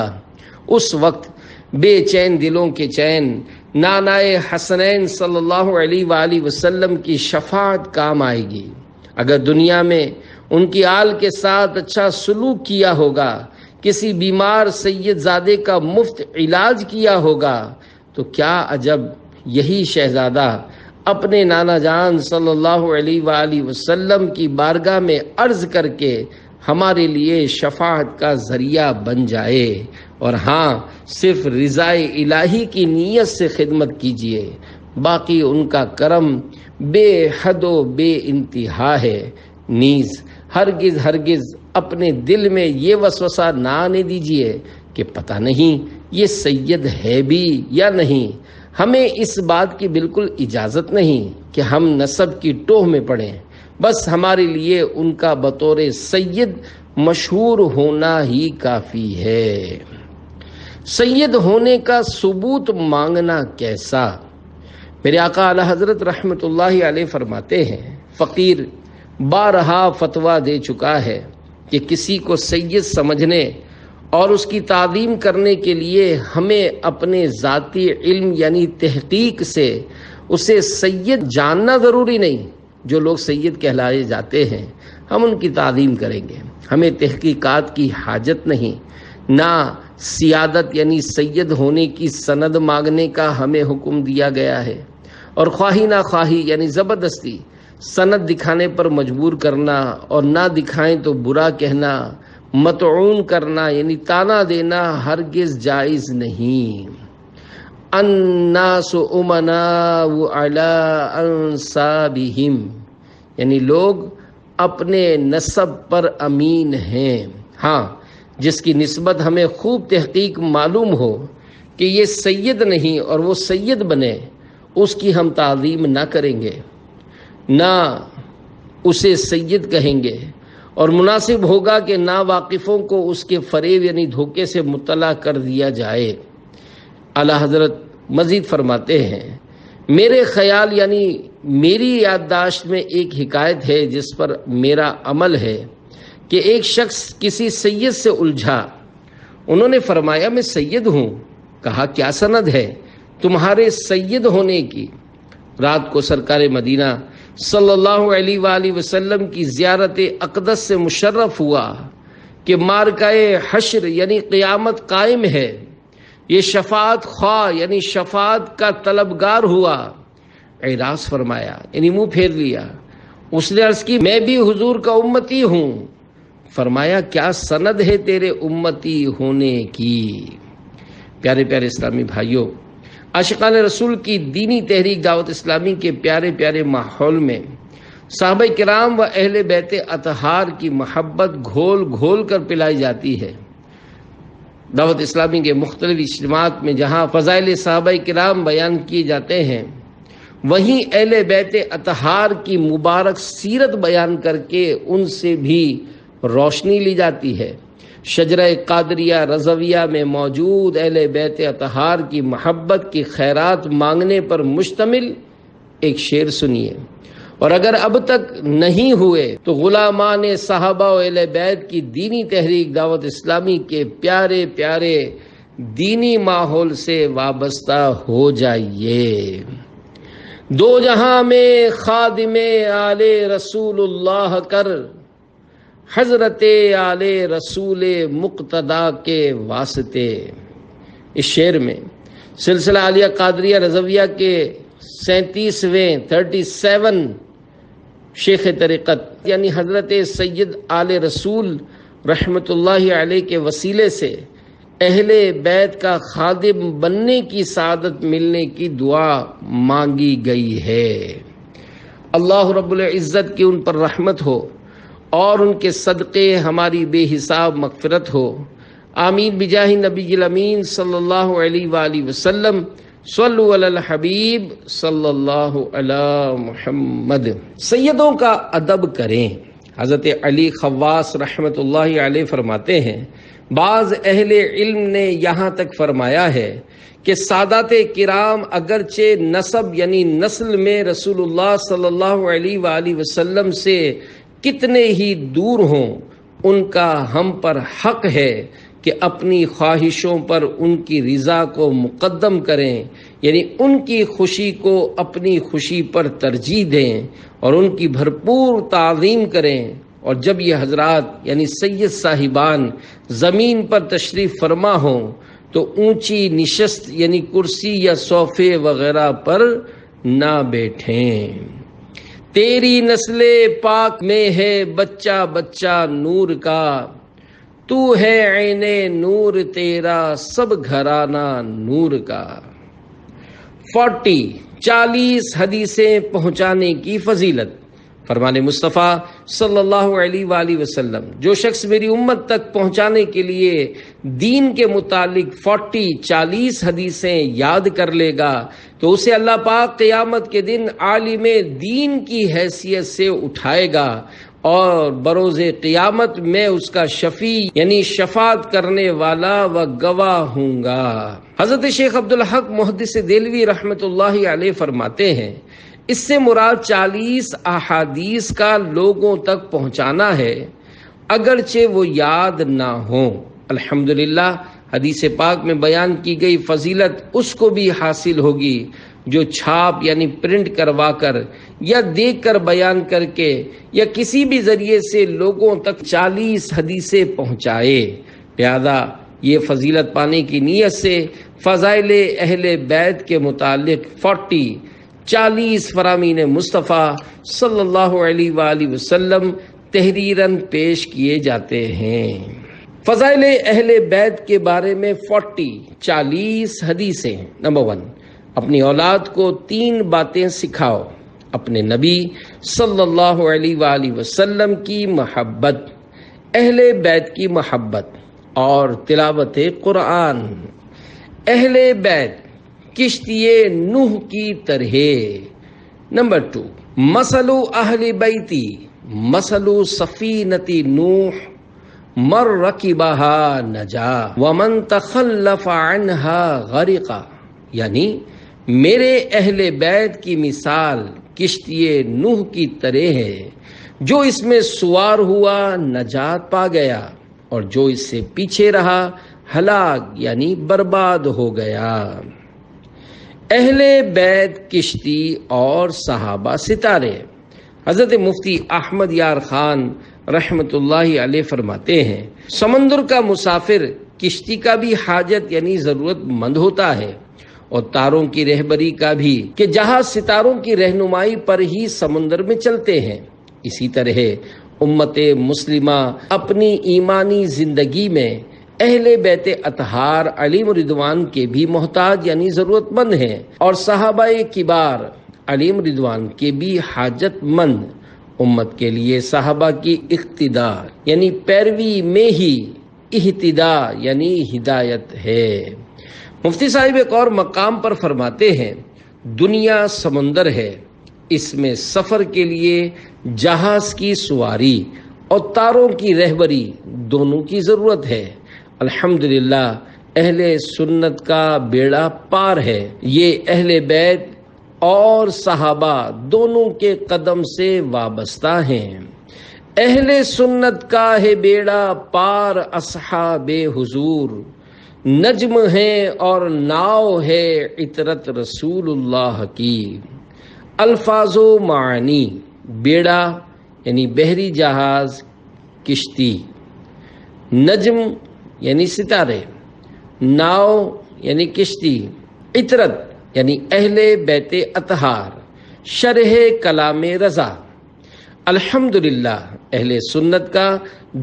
اس وقت بے چین دلوں کے چین نانائے حسنین صلی اللہ علیہ وآلہ وسلم کی شفاعت کام آئے گی۔ اگر دنیا میں ان کی آل کے ساتھ اچھا سلوک کیا ہوگا، کسی بیمار سید زادے کا مفت علاج کیا ہوگا، تو کیا عجب یہی شہزادہ اپنے نانا جان صلی اللہ علیہ وآلہ وسلم کی بارگاہ میں عرض کر کے ہمارے لیے شفاعت کا ذریعہ بن جائے۔ اور ہاں، صرف رضا الہی کی نیت سے خدمت کیجیے، باقی ان کا کرم بے حد و بے انتہا ہے۔ نیز ہرگز اپنے دل میں یہ وسوسہ نہ آنے دیجیے کہ پتہ نہیں یہ سید ہے بھی یا نہیں۔ ہمیں اس بات کی بالکل اجازت نہیں کہ ہم نسب کی ٹوہ میں پڑیں، بس ہمارے لیے ان کا بطور سید مشہور ہونا ہی کافی ہے۔ سید ہونے کا ثبوت مانگنا کیسا؟ میرے آقا اعلی حضرت رحمت اللہ علیہ فرماتے ہیں، فقیر بارہا فتویٰ دے چکا ہے کہ کسی کو سید سمجھنے اور اس کی تعظیم کرنے کے لیے ہمیں اپنے ذاتی علم یعنی تحقیق سے اسے سید جاننا ضروری نہیں۔ جو لوگ سید کہلائے جاتے ہیں ہم ان کی تعظیم کریں گے، ہمیں تحقیقات کی حاجت نہیں، نہ سیادت یعنی سید ہونے کی سند مانگنے کا ہمیں حکم دیا گیا ہے، اور خواہی نہ خواہی یعنی زبردستی سند دکھانے پر مجبور کرنا اور نہ دکھائیں تو برا کہنا، مطعون کرنا یعنی تانا دینا ہرگز جائز نہیں۔ الناس امناء علی انسابہم یعنی لوگ اپنے نسب پر امین ہیں۔ ہاں، جس کی نسبت ہمیں خوب تحقیق معلوم ہو کہ یہ سید نہیں اور وہ سید بنے، اس کی ہم تعظیم نہ کریں گے، نہ اسے سید کہیں گے، اور مناسب ہوگا کہ ناواقفوں کو اس کے فریب یعنی دھوکے سے مطلع کر دیا جائے۔ اعلی حضرت مزید فرماتے ہیں، میرے خیال یعنی میری یادداشت میں ایک حکایت ہے جس پر میرا عمل ہے کہ ایک شخص کسی سید سے الجھا، انہوں نے فرمایا میں سید ہوں۔ کہا کیا سند ہے تمہارے سید ہونے کی؟ رات کو سرکار مدینہ صلی اللہ علیہ وآلہ وسلم کی زیارت اقدس سے مشرف ہوا کہ مارکائے حشر یعنی قیامت قائم ہے، یہ شفاعت خواہ یعنی شفاعت کا طلبگار ہوا۔ اعراض فرمایا یعنی منہ پھیر لیا۔ اس نے عرض کی میں بھی حضور کا امتی ہوں۔ فرمایا کیا سند ہے تیرے امتی ہونے کی۔ پیارے پیارے اسلامی بھائیوں، عاشقان رسول کی دینی تحریک دعوت اسلامی کے پیارے پیارے ماحول میں صحابہ کرام و اہل بیت اطہار کی محبت گھول گھول کر پلائی جاتی ہے۔ دعوت اسلامی کے مختلف اجتماعات میں جہاں فضائل صحابہ کرام بیان کیے جاتے ہیں، وہیں اہل بیت اطہار کی مبارک سیرت بیان کر کے ان سے بھی روشنی لی جاتی ہے۔ شجرہ قادریہ رضویہ میں موجود اہل بیت اطہار کی محبت کی خیرات مانگنے پر مشتمل ایک شعر سنیے، اور اگر اب تک نہیں ہوئے تو غلامان صحابہ و اہل بیت کی دینی تحریک دعوت اسلامی کے پیارے پیارے دینی ماحول سے وابستہ ہو جائیے۔ دو جہاں میں خادم آل رسول اللہ کر، حضرت آل رسول مقتدا کے واسطے۔ اس شعر میں سلسلہ عالیہ قادریہ رضویہ کے 37 شیخ طریقت یعنی حضرت سید آل رسول رحمت اللہ علیہ کے وسیلے سے اہل بیت کا خادم بننے کی سعادت ملنے کی دعا مانگی گئی ہے۔ اللہ رب العزت کی ان پر رحمت ہو اور ان کے صدقے ہماری بے حساب مغفرت ہو، آمین بجاہ نبی الامین صلی اللہ علیہ وآلہ وسلم۔ صلو علی الحبیب صلی اللہ علی محمد۔ سیدوں کا ادب کریں۔ حضرت علی خواص رحمت اللہ علیہ فرماتے ہیں، بعض اہل علم نے یہاں تک فرمایا ہے کہ سادات کرام اگرچہ نسب یعنی نسل میں رسول اللہ صلی اللہ علیہ وآلہ وسلم سے کتنے ہی دور ہوں، ان کا ہم پر حق ہے کہ اپنی خواہشوں پر ان کی رضا کو مقدم کریں، یعنی ان کی خوشی کو اپنی خوشی پر ترجیح دیں اور ان کی بھرپور تعظیم کریں۔ اور جب یہ حضرات یعنی سید صاحبان زمین پر تشریف فرما ہوں تو اونچی نشست یعنی کرسی یا صوفے وغیرہ پر نہ بیٹھیں۔ تیری نسل پاک میں ہے بچہ بچہ نور کا، تو ہے عین نور تیرا سب گھرانہ نور کا۔ 40 حدیثیں پہنچانے کی فضیلت۔ فرمان مصطفیٰ صلی اللہ علیہ وآلہ وسلم، جو شخص میری امت تک پہنچانے کے لیے دین کے متعلق 40 حدیثیں یاد کر لے گا تو اسے اللہ پاک قیامت کے دن عالم دین کی حیثیت سے اٹھائے گا اور بروز قیامت میں اس کا شفیع یعنی شفاعت کرنے والا و گواہ ہوں گا۔ حضرت شیخ عبدالحق محدث دہلوی رحمت اللہ علیہ فرماتے ہیں، اس سے مراد 40 احادیث کا لوگوں تک پہنچانا ہے اگرچہ وہ یاد نہ ہوں۔ الحمدللہ حدیث پاک میں بیان کی گئی فضیلت اس کو بھی حاصل ہوگی جو چھاپ یعنی پرنٹ کروا کر یا دیکھ کر بیان کر کے یا کسی بھی ذریعے سے لوگوں تک 40 حدیثیں پہنچائے۔ لہذا یہ فضیلت پانے کی نیت سے فضائل اہل بیت کے متعلق 40 فرامین مصطفیٰ صلی اللہ علیہ وآلہ وسلم تحریراً پیش کیے جاتے ہیں۔ فضائل اہل بیت کے بارے میں 40 حدیثیں۔ نمبر 1، اپنی اولاد کو 3 باتیں سکھاؤ: اپنے نبی صلی اللہ علیہ وآلہ وسلم کی محبت، اہل بیت کی محبت اور تلاوت قرآن۔ اہل بیت کشتی نوح کی طرح۔ نمبر 2، مثل اہل بیتی مثل سفینۃ نوح من رکبہا نجا ومن تخلف عنہا غرقا، یعنی میرے اہل بیت کی مثال کشتی نوح کی طرح ہے، جو اس میں سوار ہوا نجات پا گیا اور جو اس سے پیچھے رہا ہلاک یعنی برباد ہو گیا۔ اہل بیت کشتی اور صحابہ ستارے۔ حضرت مفتی احمد یار خان رحمت اللہ علیہ فرماتے ہیں، سمندر کا مسافر کشتی کا بھی حاجت یعنی ضرورت مند ہوتا ہے اور تاروں کی رہبری کا بھی، کہ جہاز ستاروں کی رہنمائی پر ہی سمندر میں چلتے ہیں۔ اسی طرح امت مسلمہ اپنی ایمانی زندگی میں اہل بیت اطہار علیہم رضوان کے بھی محتاج یعنی ضرورت مند ہیں، اور صحابہ کبار علیہم رضوان کے بھی حاجت مند۔ امت کے لیے صحابہ کی اقتدا یعنی پیروی میں ہی اہتدا یعنی ہدایت ہے۔ مفتی صاحب ایک اور مقام پر فرماتے ہیں، دنیا سمندر ہے، اس میں سفر کے لیے جہاز کی سواری اور تاروں کی رہبری دونوں کی ضرورت ہے۔ الحمدللہ اہل سنت کا بیڑا پار ہے، یہ اہل بیت اور صحابہ دونوں کے قدم سے وابستہ ہیں۔ اہل سنت کا ہے بیڑا پار اصحاب حضور، نجم ہے اور ناؤ ہے عطرت رسول اللہ کی۔ الفاظ و معانی، بیڑا یعنی بحری جہاز کشتی، نجم یعنی ستارے، ناؤ یعنی کشتی، عطرت یعنی اہل بیت اطہار، شرح کلام رضا۔ الحمدللہ اہل سنت کا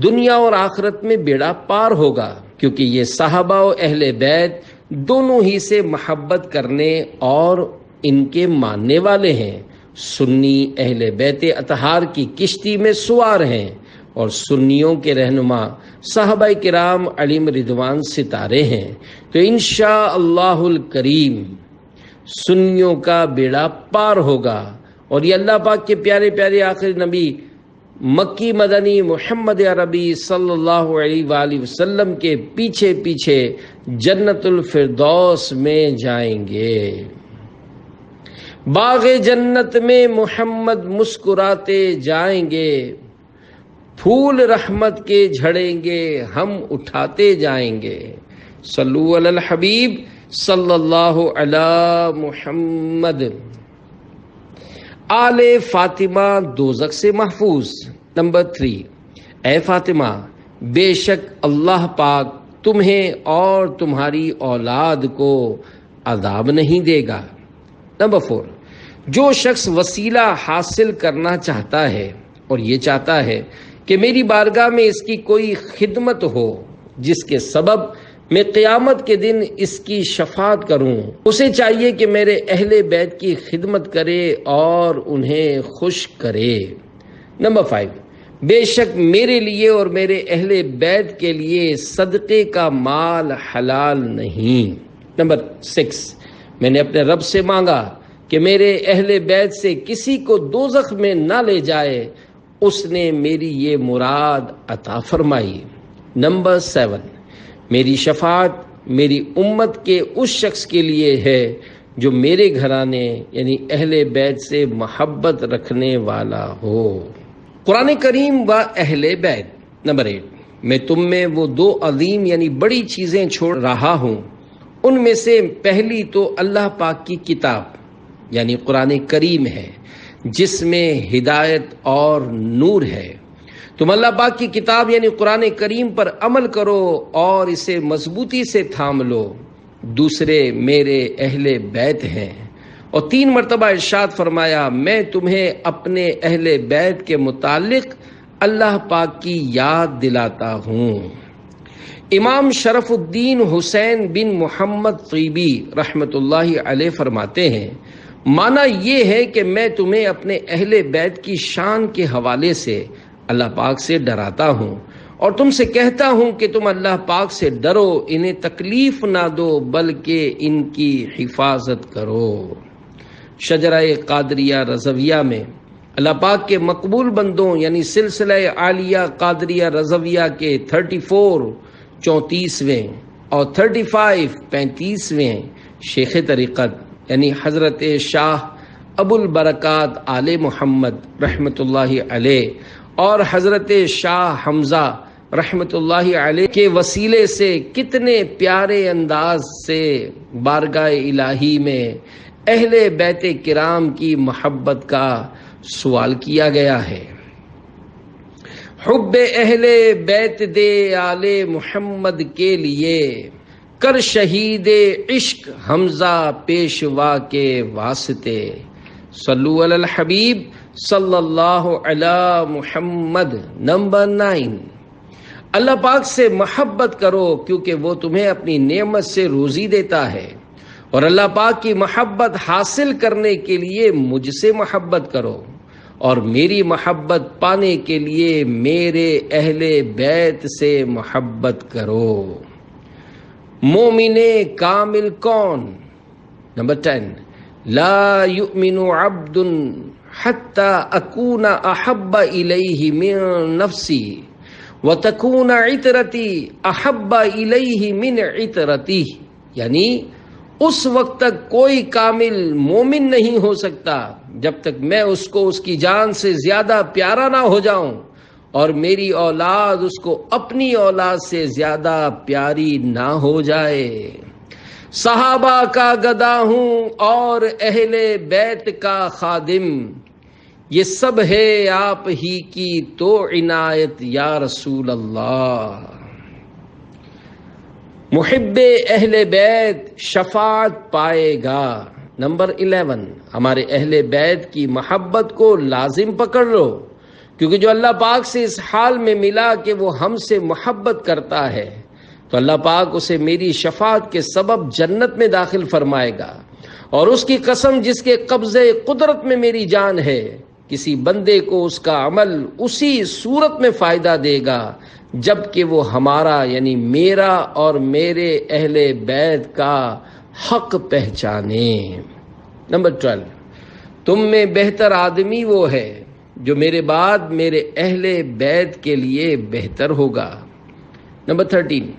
دنیا اور آخرت میں بیڑا پار ہوگا، کیونکہ یہ صحابہ و اہل بیت دونوں ہی سے محبت کرنے اور ان کے ماننے والے ہیں۔ سنی اہل بیت اطہار کی کشتی میں سوار ہیں، اور سنیوں کے رہنما صحابہ کرام علیہم رضوان ستارے ہیں۔ تو انشاءاللہ الکریم سنیوں کا بیڑا پار ہوگا، اور یہ اللہ پاک کے پیارے پیارے آخری نبی مکی مدنی محمد عربی صلی اللہ علیہ وآلہ وسلم کے پیچھے پیچھے جنت الفردوس میں جائیں گے۔ باغ جنت میں محمد مسکراتے جائیں گے، پھول رحمت کے جھڑیں گے ہم اٹھاتے جائیں گے۔ صلو علی الحبیب صلی اللہ علی محمد۔ آل فاطمہ دوزخ سے محفوظ۔ نمبر 3، اے فاطمہ بے شک اللہ پاک تمہیں اور تمہاری اولاد کو عذاب نہیں دے گا۔ نمبر 4، جو شخص وسیلہ حاصل کرنا چاہتا ہے اور یہ چاہتا ہے کہ میری بارگاہ میں اس کی کوئی خدمت ہو جس کے سبب میں قیامت کے دن اس کی شفاعت کروں، اسے چاہیے کہ میرے اہل بیت کی خدمت کرے اور انہیں خوش کرے۔ نمبر 5، بے شک میرے لیے اور میرے اہل بیت کے لیے صدقے کا مال حلال نہیں۔ نمبر 6، میں نے اپنے رب سے مانگا کہ میرے اہل بیت سے کسی کو دوزخ میں نہ لے جائے، اس نے میری یہ مراد عطا فرمائی۔ نمبر 7، میری شفاعت میری امت کے اس شخص کے لیے ہے جو میرے گھرانے یعنی اہل بیت سے محبت رکھنے والا ہو۔ قرآن کریم و اہل بیت۔ نمبر 8، میں تم میں وہ 2 عظیم یعنی بڑی چیزیں چھوڑ رہا ہوں، ان میں سے پہلی تو اللہ پاک کی کتاب یعنی قرآن کریم ہے، جس میں ہدایت اور نور ہے۔ تم اللہ پاک کی کتاب یعنی قرآن کریم پر عمل کرو اور اسے مضبوطی سے تھام لو۔ دوسرے میرے اہل بیت ہیں، اور 3 مرتبہ ارشاد فرمایا میں تمہیں اپنے اہل بیت کے متعلق اللہ پاک کی یاد دلاتا ہوں۔ امام شرف الدین حسین بن محمد طیبی رحمۃ اللہ علیہ فرماتے ہیں، معنی یہ ہے کہ میں تمہیں اپنے اہل بیت کی شان کے حوالے سے اللہ پاک سے ڈراتا ہوں، اور تم سے کہتا ہوں کہ تم اللہ پاک سے ڈرو، انہیں تکلیف نہ دو بلکہ ان کی حفاظت کرو۔ شجرہ قادریہ رضویہ میں اللہ پاک کے مقبول بندوں یعنی سلسلہ عالیہ قادریہ رضویہ کے 34 34ویں اور 35 35ویں شیخ طریقت یعنی حضرت شاہ ابو البرکات آل محمد رحمۃ اللہ علیہ اور حضرت شاہ حمزہ رحمۃ اللہ علیہ کے وسیلے سے کتنے پیارے انداز سے بارگاہ الہی میں اہل بیت کرام کی محبت کا سوال کیا گیا ہے۔ حب اہل بیت دے آل محمد کے لیے، کر شہید عشق حمزہ پیشوا کے واسطے۔ صلو علی الحبیب صلی اللہ علی محمد۔ نمبر 9، اللہ پاک سے محبت کرو کیونکہ وہ تمہیں اپنی نعمت سے روزی دیتا ہے، اور اللہ پاک کی محبت حاصل کرنے کے لیے مجھ سے محبت کرو، اور میری محبت پانے کے لیے میرے اہل بیت سے محبت کرو۔ مومن کامل کون؟ نمبر 10، لا یؤمن عبد حتی اکون احب الیہ من نفسی وتکون عطرتی احب الیہ من عطرتی، یعنی اس وقت تک کوئی کامل مومن نہیں ہو سکتا جب تک میں اس کو اس کی جان سے زیادہ پیارا نہ ہو جاؤں، اور میری اولاد اس کو اپنی اولاد سے زیادہ پیاری نہ ہو جائے۔ صحابہ کا گدا ہوں اور اہل بیت کا خادم، یہ سب ہے آپ ہی کی تو عنایت یا رسول اللہ۔ محب اہل بیت شفاعت پائے گا۔ نمبر 11، ہمارے اہل بیت کی محبت کو لازم پکڑ لو، کیونکہ جو اللہ پاک سے اس حال میں ملا کہ وہ ہم سے محبت کرتا ہے تو اللہ پاک اسے میری شفاعت کے سبب جنت میں داخل فرمائے گا، اور اس کی قسم جس کے قبضے قدرت میں میری جان ہے، کسی بندے کو اس کا عمل اسی صورت میں فائدہ دے گا جب کہ وہ ہمارا یعنی میرا اور میرے اہل بیت کا حق پہچانے۔ نمبر 12، تم میں بہتر آدمی وہ ہے جو میرے بعد میرے اہل بیت کے لیے بہتر ہوگا۔ نمبر 13،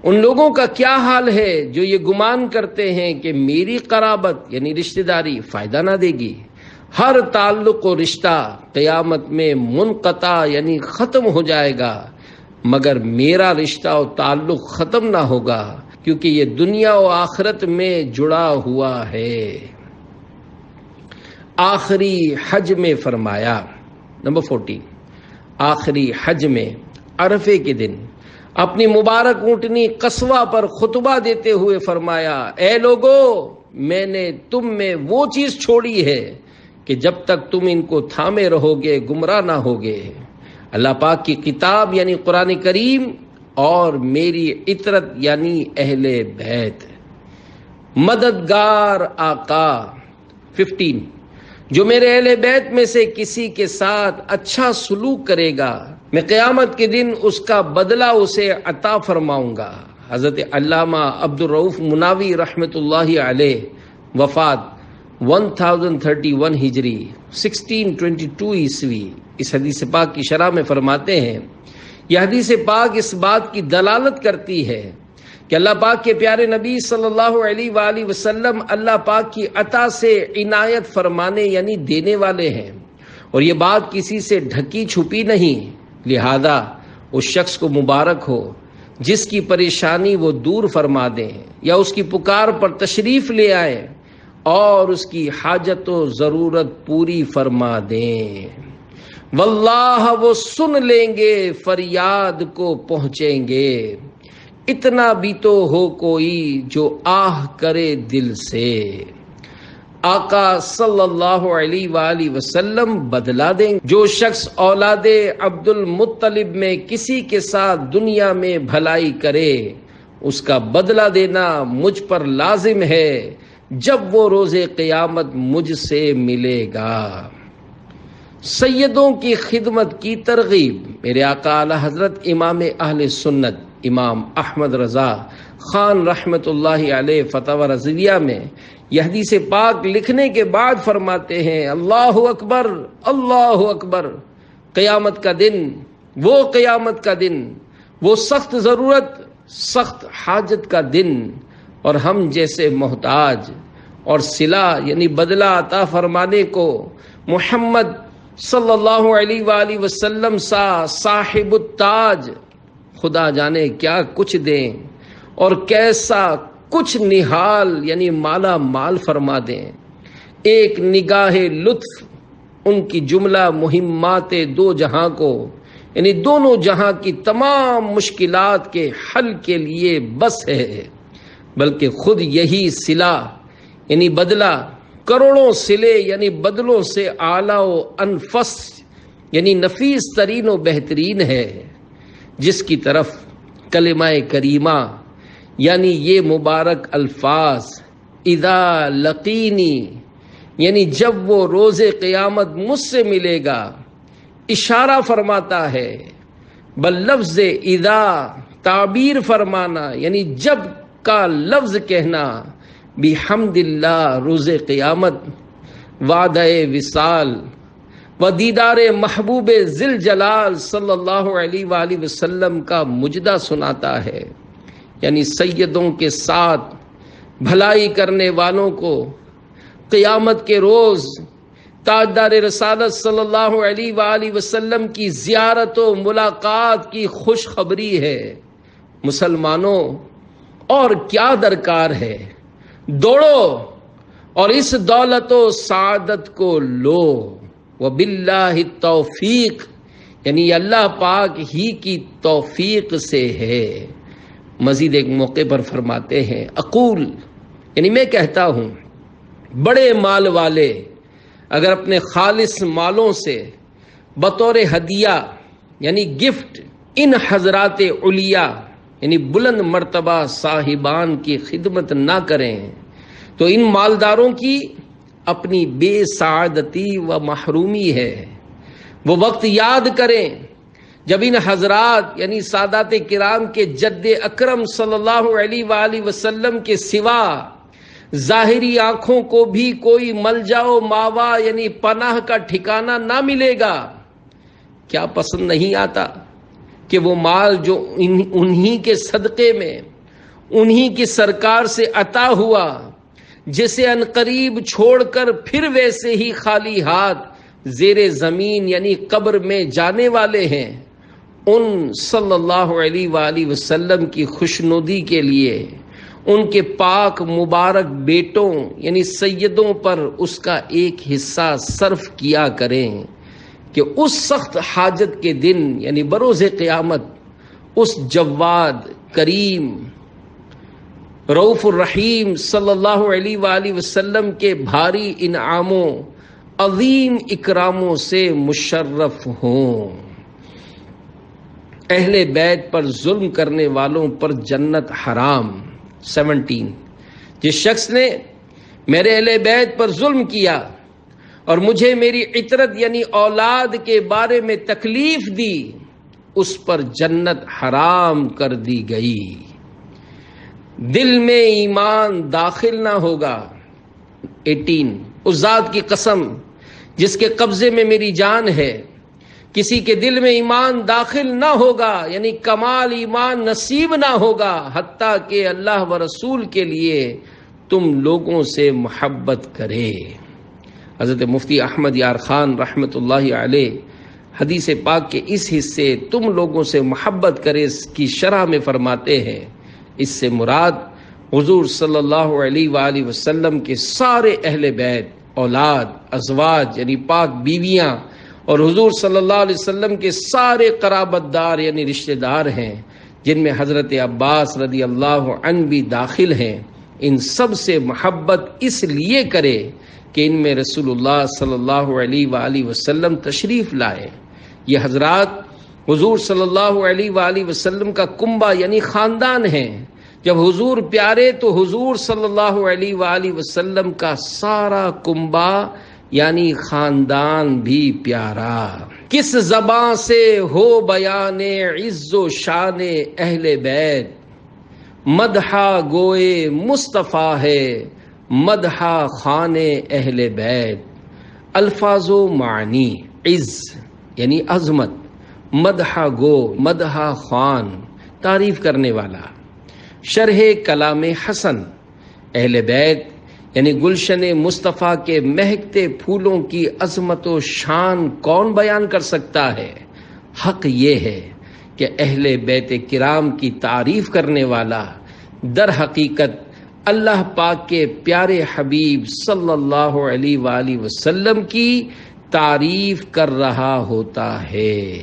ان لوگوں کا کیا حال ہے جو یہ گمان کرتے ہیں کہ میری قرابت یعنی رشتہ داری فائدہ نہ دے گی۔ ہر تعلق و رشتہ قیامت میں منقطع یعنی ختم ہو جائے گا، مگر میرا رشتہ و تعلق ختم نہ ہوگا، کیونکہ یہ دنیا و آخرت میں جڑا ہوا ہے۔ آخری حج میں فرمایا۔ نمبر 14، آخری حج میں عرفے کے دن اپنی مبارک اونٹنی قصوہ پر خطبہ دیتے ہوئے فرمایا، اے لوگو، میں نے تم میں وہ چیز چھوڑی ہے کہ جب تک تم ان کو تھامے رہو گے گمراہ نہ ہوگے۔ اللہ پاک کی کتاب یعنی قرآن کریم اور میری عطرت یعنی اہل بیت۔ مددگار آقا۔ 15، جو میرے اہل بیت میں سے کسی کے ساتھ اچھا سلوک کرے گا میں قیامت کے دن اس کا بدلہ اسے عطا فرماؤں گا۔ حضرت علامہ عبدالرؤف مناوی رحمۃ اللہ علیہ، وفات 1031 ہجری 1622 عیسوی، اس حدیث پاک کی شرح میں فرماتے ہیں، یہ حدیث پاک اس بات کی دلالت کرتی ہے کہ اللہ پاک کے پیارے نبی صلی اللہ علیہ وآلہ وسلم اللہ پاک کی عطا سے عنایت فرمانے یعنی دینے والے ہیں، اور یہ بات کسی سے ڈھکی چھپی نہیں، لہذا اس شخص کو مبارک ہو جس کی پریشانی وہ دور فرما دیں یا اس کی پکار پر تشریف لے آئیں اور اس کی حاجت و ضرورت پوری فرما دیں۔ واللہ وہ سن لیں گے، فریاد کو پہنچیں گے، اتنا بھی تو ہو کوئی جو آہ کرے دل سے۔ آقا صلی اللہ علیہ وآلہ وسلم بدلا دیں گے۔ جو شخص اولاد عبد المطلب میں کسی کے ساتھ دنیا میں بھلائی کرے اس کا بدلہ دینا مجھ پر لازم ہے جب وہ روز قیامت مجھ سے ملے گا۔ سیدوں کی خدمت کی ترغیب۔ میرے آقا اعلی حضرت امام اہل سنت امام احمد رضا خان رحمت اللہ علیہ فتاوی رضویہ میں یہ حدیث پاک لکھنے کے بعد فرماتے ہیں، اللہ اکبر اللہ اکبر، قیامت کا دن، وہ قیامت کا دن، وہ سخت ضرورت سخت حاجت کا دن، اور ہم جیسے محتاج اور صلہ یعنی بدلہ عطا فرمانے کو محمد صلی اللہ علیہ وآلہ وسلم سا صاحب التاج خدا جانے کیا کچھ دیں اور کیسا کچھ نہال یعنی مالا مال فرما دیں۔ ایک نگاہ لطف ان کی جملہ مہمات دو جہاں کو یعنی دونوں جہاں کی تمام مشکلات کے حل کے لیے بس ہے، بلکہ خود یہی صلہ یعنی بدلہ کروڑوں صلے یعنی بدلوں سے اعلیٰ و انفس یعنی نفیس ترین و بہترین ہے، جس کی طرف کلمہ کریمہ یعنی یہ مبارک الفاظ اذا لقینی یعنی جب وہ روز قیامت مجھ سے ملے گا اشارہ فرماتا ہے، بل لفظ اذا تعبیر فرمانا یعنی جب کا لفظ کہنا، بحمد اللہ روز قیامت وعدہ وصال و دیدار محبوب ذل جلال صلی اللہ علیہ وآلہ وسلم کا مجدہ سناتا ہے، یعنی سیدوں کے ساتھ بھلائی کرنے والوں کو قیامت کے روز تاجدار رسالت صلی اللہ علیہ وآلہ وسلم کی زیارت و ملاقات کی خوشخبری ہے۔ مسلمانوں اور کیا درکار ہے، دوڑو اور اس دولت و سعادت کو لو، وباللہ التوفیق یعنی اللہ پاک ہی کی توفیق سے ہے۔ مزید ایک موقع پر فرماتے ہیں، اقول یعنی میں کہتا ہوں، بڑے مال والے اگر اپنے خالص مالوں سے بطور ہدیہ یعنی گفٹ ان حضرات علیاء یعنی بلند مرتبہ صاحبان کی خدمت نہ کریں تو ان مالداروں کی اپنی بے سعادتی و محرومی ہے۔ وہ وقت یاد کریں جب ان حضرات یعنی سادات کرام کے جد اکرم صلی اللہ علیہ وآلہ وسلم کے سوا ظاہری آنکھوں کو بھی کوئی ملجا و ماوا یعنی پناہ کا ٹھکانہ نہ ملے گا۔ کیا پسند نہیں آتا کہ وہ مال جو انہی کے صدقے میں انہی کی سرکار سے عطا ہوا، جسے عنقریب چھوڑ کر پھر ویسے ہی خالی ہاتھ زیر زمین یعنی قبر میں جانے والے ہیں، ان صلی اللہ علیہ وآلہ وسلم کی خوشنودی کے لیے ان کے پاک مبارک بیٹوں یعنی سیدوں پر اس کا ایک حصہ صرف کیا کریں کہ اس سخت حاجت کے دن یعنی بروز قیامت اس جواد کریم رؤوف الرحیم صلی اللہ علیہ وآلہ وسلم کے بھاری انعاموں عظیم اکراموں سے مشرف ہوں۔ اہل بیت پر ظلم کرنے والوں پر جنت حرام۔ 17 جس شخص نے میرے اہل بیت پر ظلم کیا اور مجھے میری عطرت یعنی اولاد کے بارے میں تکلیف دی، اس پر جنت حرام کر دی گئی۔ دل میں ایمان داخل نہ ہوگا۔ 18 اس ذات کی قسم جس کے قبضے میں میری جان ہے، کسی کے دل میں ایمان داخل نہ ہوگا یعنی کمال ایمان نصیب نہ ہوگا حتیٰ کہ اللہ و رسول کے لیے تم لوگوں سے محبت کرے۔ حضرت مفتی احمد یار خان رحمۃ اللہ علیہ حدیث پاک کے اس حصے تم لوگوں سے محبت کرے اس کی شرح میں فرماتے ہیں، اس سے مراد حضور صلی اللہ علیہ وآلہ وسلم کے سارے اہل بیت، اولاد، ازواج یعنی پاک بیویاں اور حضور صلی اللہ علیہ وسلم کے سارے قرابت دار یعنی رشتہ دار ہیں، جن میں حضرت عباس رضی اللہ عنہ بھی داخل ہیں۔ ان سب سے محبت اس لیے کرے کہ ان میں رسول اللہ صلی اللہ علیہ وآلہ وسلم تشریف لائے۔ یہ حضرات حضور صلی اللہ علیہ وآلہ وسلم کا کنبہ یعنی خاندان ہیں۔ جب حضور پیارے تو حضور صلی اللہ علیہ وآلہ وسلم کا سارا کنبہ یعنی خاندان بھی پیارا۔ کس زباں سے ہو بیان عز و شان اہل بیت، مدحہ گوئے مصطفیٰ ہے مدحہ خان اہل بیت۔ الفاظ و معنی، عز یعنی عظمت، مدحہ گو مدحہ خوان تعریف کرنے والا۔ شرح کلام حسن، اہل بیت یعنی گلشن مصطفیٰ کے مہکتے پھولوں کی عظمت و شان کون بیان کر سکتا ہے؟ حق یہ ہے کہ اہل بیت کرام کی تعریف کرنے والا در حقیقت اللہ پاک کے پیارے حبیب صلی اللہ علیہ وآلہ وسلم کی تعریف کر رہا ہوتا ہے۔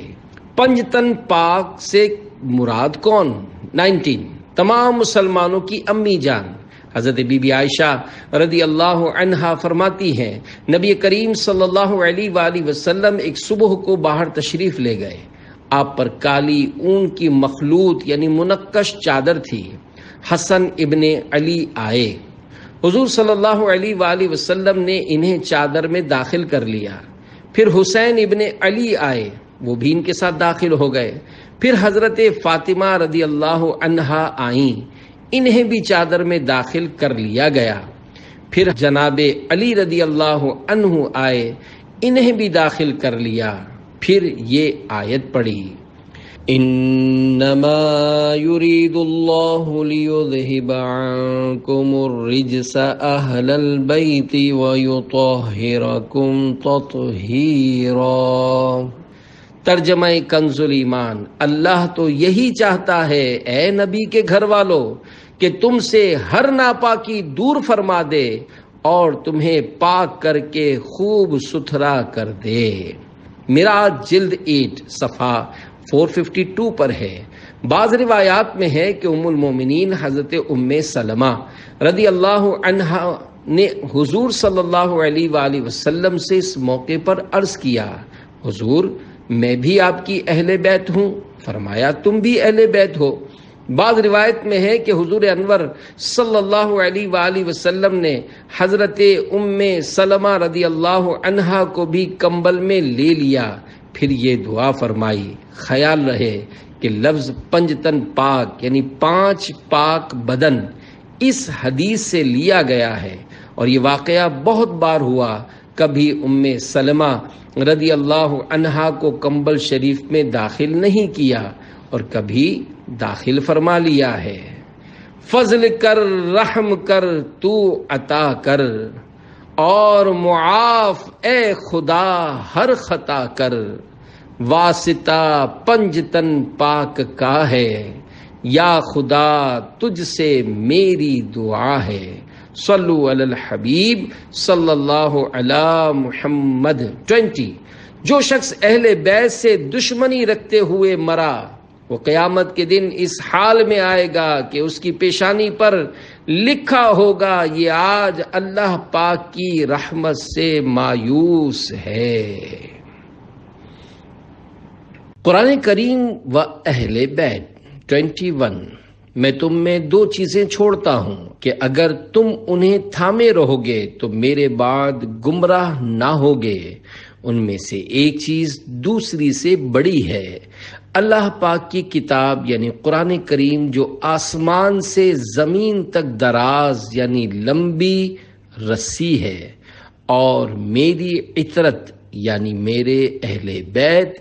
پنجتن پاک سے مراد کون؟ 19 تمام مسلمانوں کی امی جان حضرت بی بی عائشہ رضی اللہ عنہا فرماتی ہیں نبی کریم صلی اللہ علیہ وآلہ وسلم ایک صبح کو باہر تشریف لے گئے. آپ پر کالی اون کی مخلوط یعنی منقش چادر تھی. حسن ابن علی آئے. حضور صلی اللہ علیہ وآلہ وسلم نے انہیں چادر میں داخل کر لیا. پھر حسین ابن علی آئے، وہ بھی ان کے ساتھ داخل ہو گئے. پھر حضرت فاطمہ رضی اللہ عنہا آئیں، انہیں بھی چادر میں داخل کر لیا گیا. پھر جناب علی رضی اللہ عنہ آئے، انہیں بھی داخل کر لیا. پھر یہ آیت پڑھی انما يريد الله ليذهب عنكم الرجس اهل البيت ويطهركم تطهيرا. ترجمہ کنز الایمان، اللہ تو یہی چاہتا ہے اے نبی کے گھر والو کہ تم سے ہر ناپاکی دور فرما دے اور تمہیں پاک کر کے خوب ستھرا کر دے. معراج جلد 8 صفحہ 452 پر ہے. بعض روایات میں ہے کہ ام المومنین حضرت ام سلمہ رضی اللہ عنہا نے حضور صلی اللہ علیہ وآلہ وسلم سے اس موقع پر عرض کیا حضور میں بھی آپ کی اہل بیت ہوں. فرمایا تم بھی اہل بیت ہو. بعض روایت میں ہے کہ حضور انور صلی اللہ علیہ وآلہ وسلم نے حضرت ام سلمہ رضی اللہ عنہا کو بھی کمبل میں لے لیا. پھر یہ دعا فرمائی. خیال رہے کہ لفظ پنجتن پاک یعنی 5 پاک بدن اس حدیث سے لیا گیا ہے اور یہ واقعہ بہت بار ہوا. کبھی ام سلمہ رضی اللہ عنہا کو کمبل شریف میں داخل نہیں کیا اور کبھی داخل فرما لیا ہے. فضل کر رحم کر تو عطا کر اور معاف اے خدا ہر خطا کر. واسطہ پنجتن پاک کا ہے یا خدا تجھ سے میری دعا ہے. صلو علی الحبیب صلی اللہ علی محمد. 20 جو شخص اہل بیت سے دشمنی رکھتے ہوئے مرا وہ قیامت کے دن اس حال میں آئے گا کہ اس کی پیشانی پر لکھا ہوگا یہ آج اللہ پاک کی رحمت سے مایوس ہے. قرآن کریم و اہل بیت 21 میں تم میں 2 چیزیں چھوڑتا ہوں کہ اگر تم انہیں تھامے رہو گے تو میرے بعد گمراہ نہ ہوگے. ان میں سے ایک چیز دوسری سے بڑی ہے. اللہ پاک کی کتاب یعنی قرآن کریم جو آسمان سے زمین تک دراز یعنی لمبی رسی ہے اور میری عطرت یعنی میرے اہل بیت،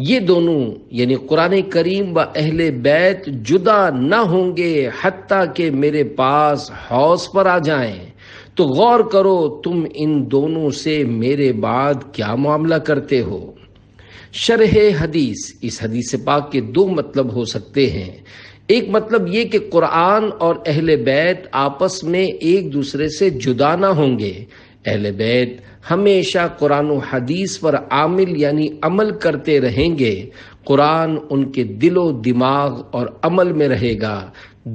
یہ دونوں یعنی قرآن کریم و اہل بیت جدا نہ ہوں گے حتیٰ کہ میرے پاس حوض پر آ جائیں. تو غور کرو تم ان دونوں سے میرے بعد کیا معاملہ کرتے ہو. شرح حدیث، اس حدیث پاک کے 2 مطلب ہو سکتے ہیں. ایک مطلب یہ کہ قرآن اور اہل بیت آپس میں ایک دوسرے سے جدا نہ ہوں گے. اہل بیت ہمیشہ قرآن و حدیث پر عامل یعنی عمل کرتے رہیں گے. قرآن ان کے دل و دماغ اور عمل میں رہے گا.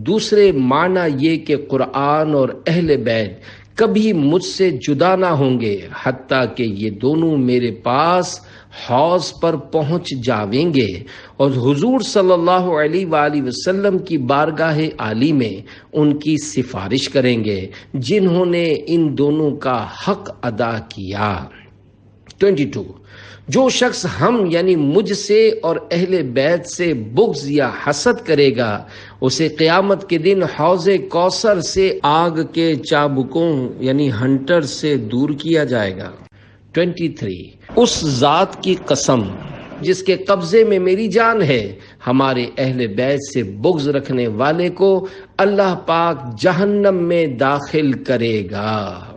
دوسرے معنی یہ کہ قرآن اور اہل بیت کبھی مجھ سے جدا نہ ہوں گے حتیٰ کہ یہ دونوں میرے پاس حوض پر پہنچ جاویں گے اور حضور صلی اللہ علیہ وآلہ وسلم کی بارگاہ عالی میں ان کی سفارش کریں گے جنہوں نے ان دونوں کا حق ادا کیا. 22 جو شخص ہم یعنی مجھ سے اور اہل بیت سے بغض یا حسد کرے گا اسے قیامت کے دن حوض کوثر سے آگ کے چابکوں یعنی ہنٹر سے دور کیا جائے گا. 23 اس ذات کی قسم جس کے قبضے میں میری جان ہے ہمارے اہل بیت سے بغض رکھنے والے کو اللہ پاک جہنم میں داخل کرے گا.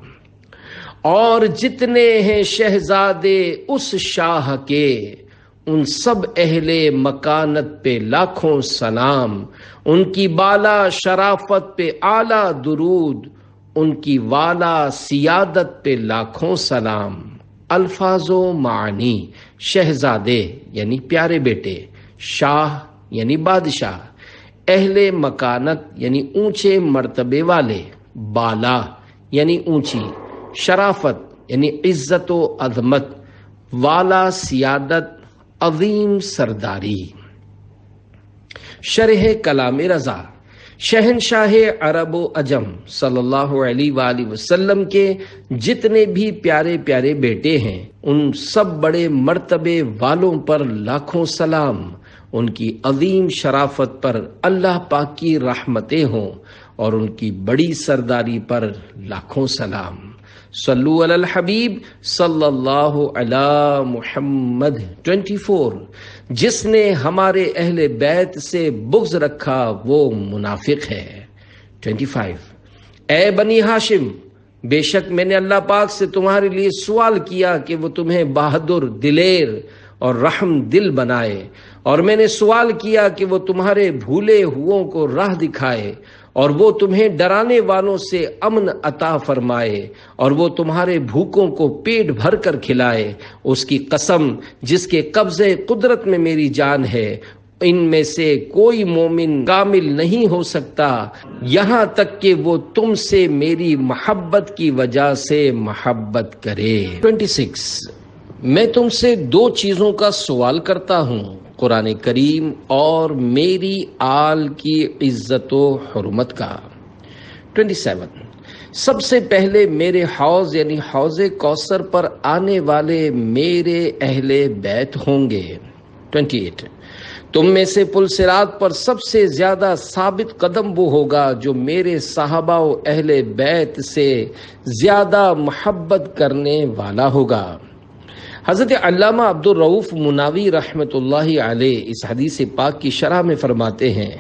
اور جتنے ہیں شہزادے اس شاہ کے ان سب اہل مکانت پہ لاکھوں سلام. ان کی بالا شرافت پہ اعلیٰ درود، ان کی والا سیادت پہ لاکھوں سلام. الفاظ و معنی: شہزادے یعنی پیارے بیٹے، شاہ یعنی بادشاہ، اہل مکانت یعنی اونچے مرتبے والے، بالا یعنی اونچی، شرافت یعنی عزت و عظمت، والا سیادت، عظیم سرداری۔ شرح کلام رضا، شہنشاہ عرب و عجم صلی اللہ علیہ وآلہ وسلم کے جتنے بھی پیارے پیارے بیٹے ہیں ان سب بڑے مرتبے والوں پر لاکھوں سلام، ان کی عظیم شرافت پر اللہ پاک کی رحمتیں ہوں اور ان کی بڑی سرداری پر لاکھوں سلام۔ صلو علی الحبیب صلی اللہ علی محمد۔ 24 جس نے ہمارے اہل بیت سے بغض رکھا وہ منافق ہے۔ 25 اے بنی ہاشم، بے شک میں نے اللہ پاک سے تمہارے لیے سوال کیا کہ وہ تمہیں بہادر، دلیر اور رحم دل بنائے، اور میں نے سوال کیا کہ وہ تمہارے بھولے ہوئوں کو راہ دکھائے، اور وہ تمہیں ڈرانے والوں سے امن عطا فرمائے، اور وہ تمہارے بھوکوں کو پیٹ بھر کر کھلائے۔ اس کی قسم جس کے قبضے قدرت میں میری جان ہے، ان میں سے کوئی مومن کامل نہیں ہو سکتا یہاں تک کہ وہ تم سے میری محبت کی وجہ سے محبت کرے۔ 26 میں تم سے دو چیزوں کا سوال کرتا ہوں، قرآن کریم اور میری آل کی عزت و حرمت کا۔ 27 سب سے پہلے میرے حوض یعنی حوض کوثر پر آنے والے میرے اہل بیت ہوں گے۔ 28 تم میں سے پل صراط پر سب سے زیادہ ثابت قدم وہ ہوگا جو میرے صحابہ و اہل بیت سے زیادہ محبت کرنے والا ہوگا۔ حضرت علامہ عبدالرؤف مناوی رحمۃ اللہ علیہ اس حدیث پاک کی شرح میں فرماتے ہیں،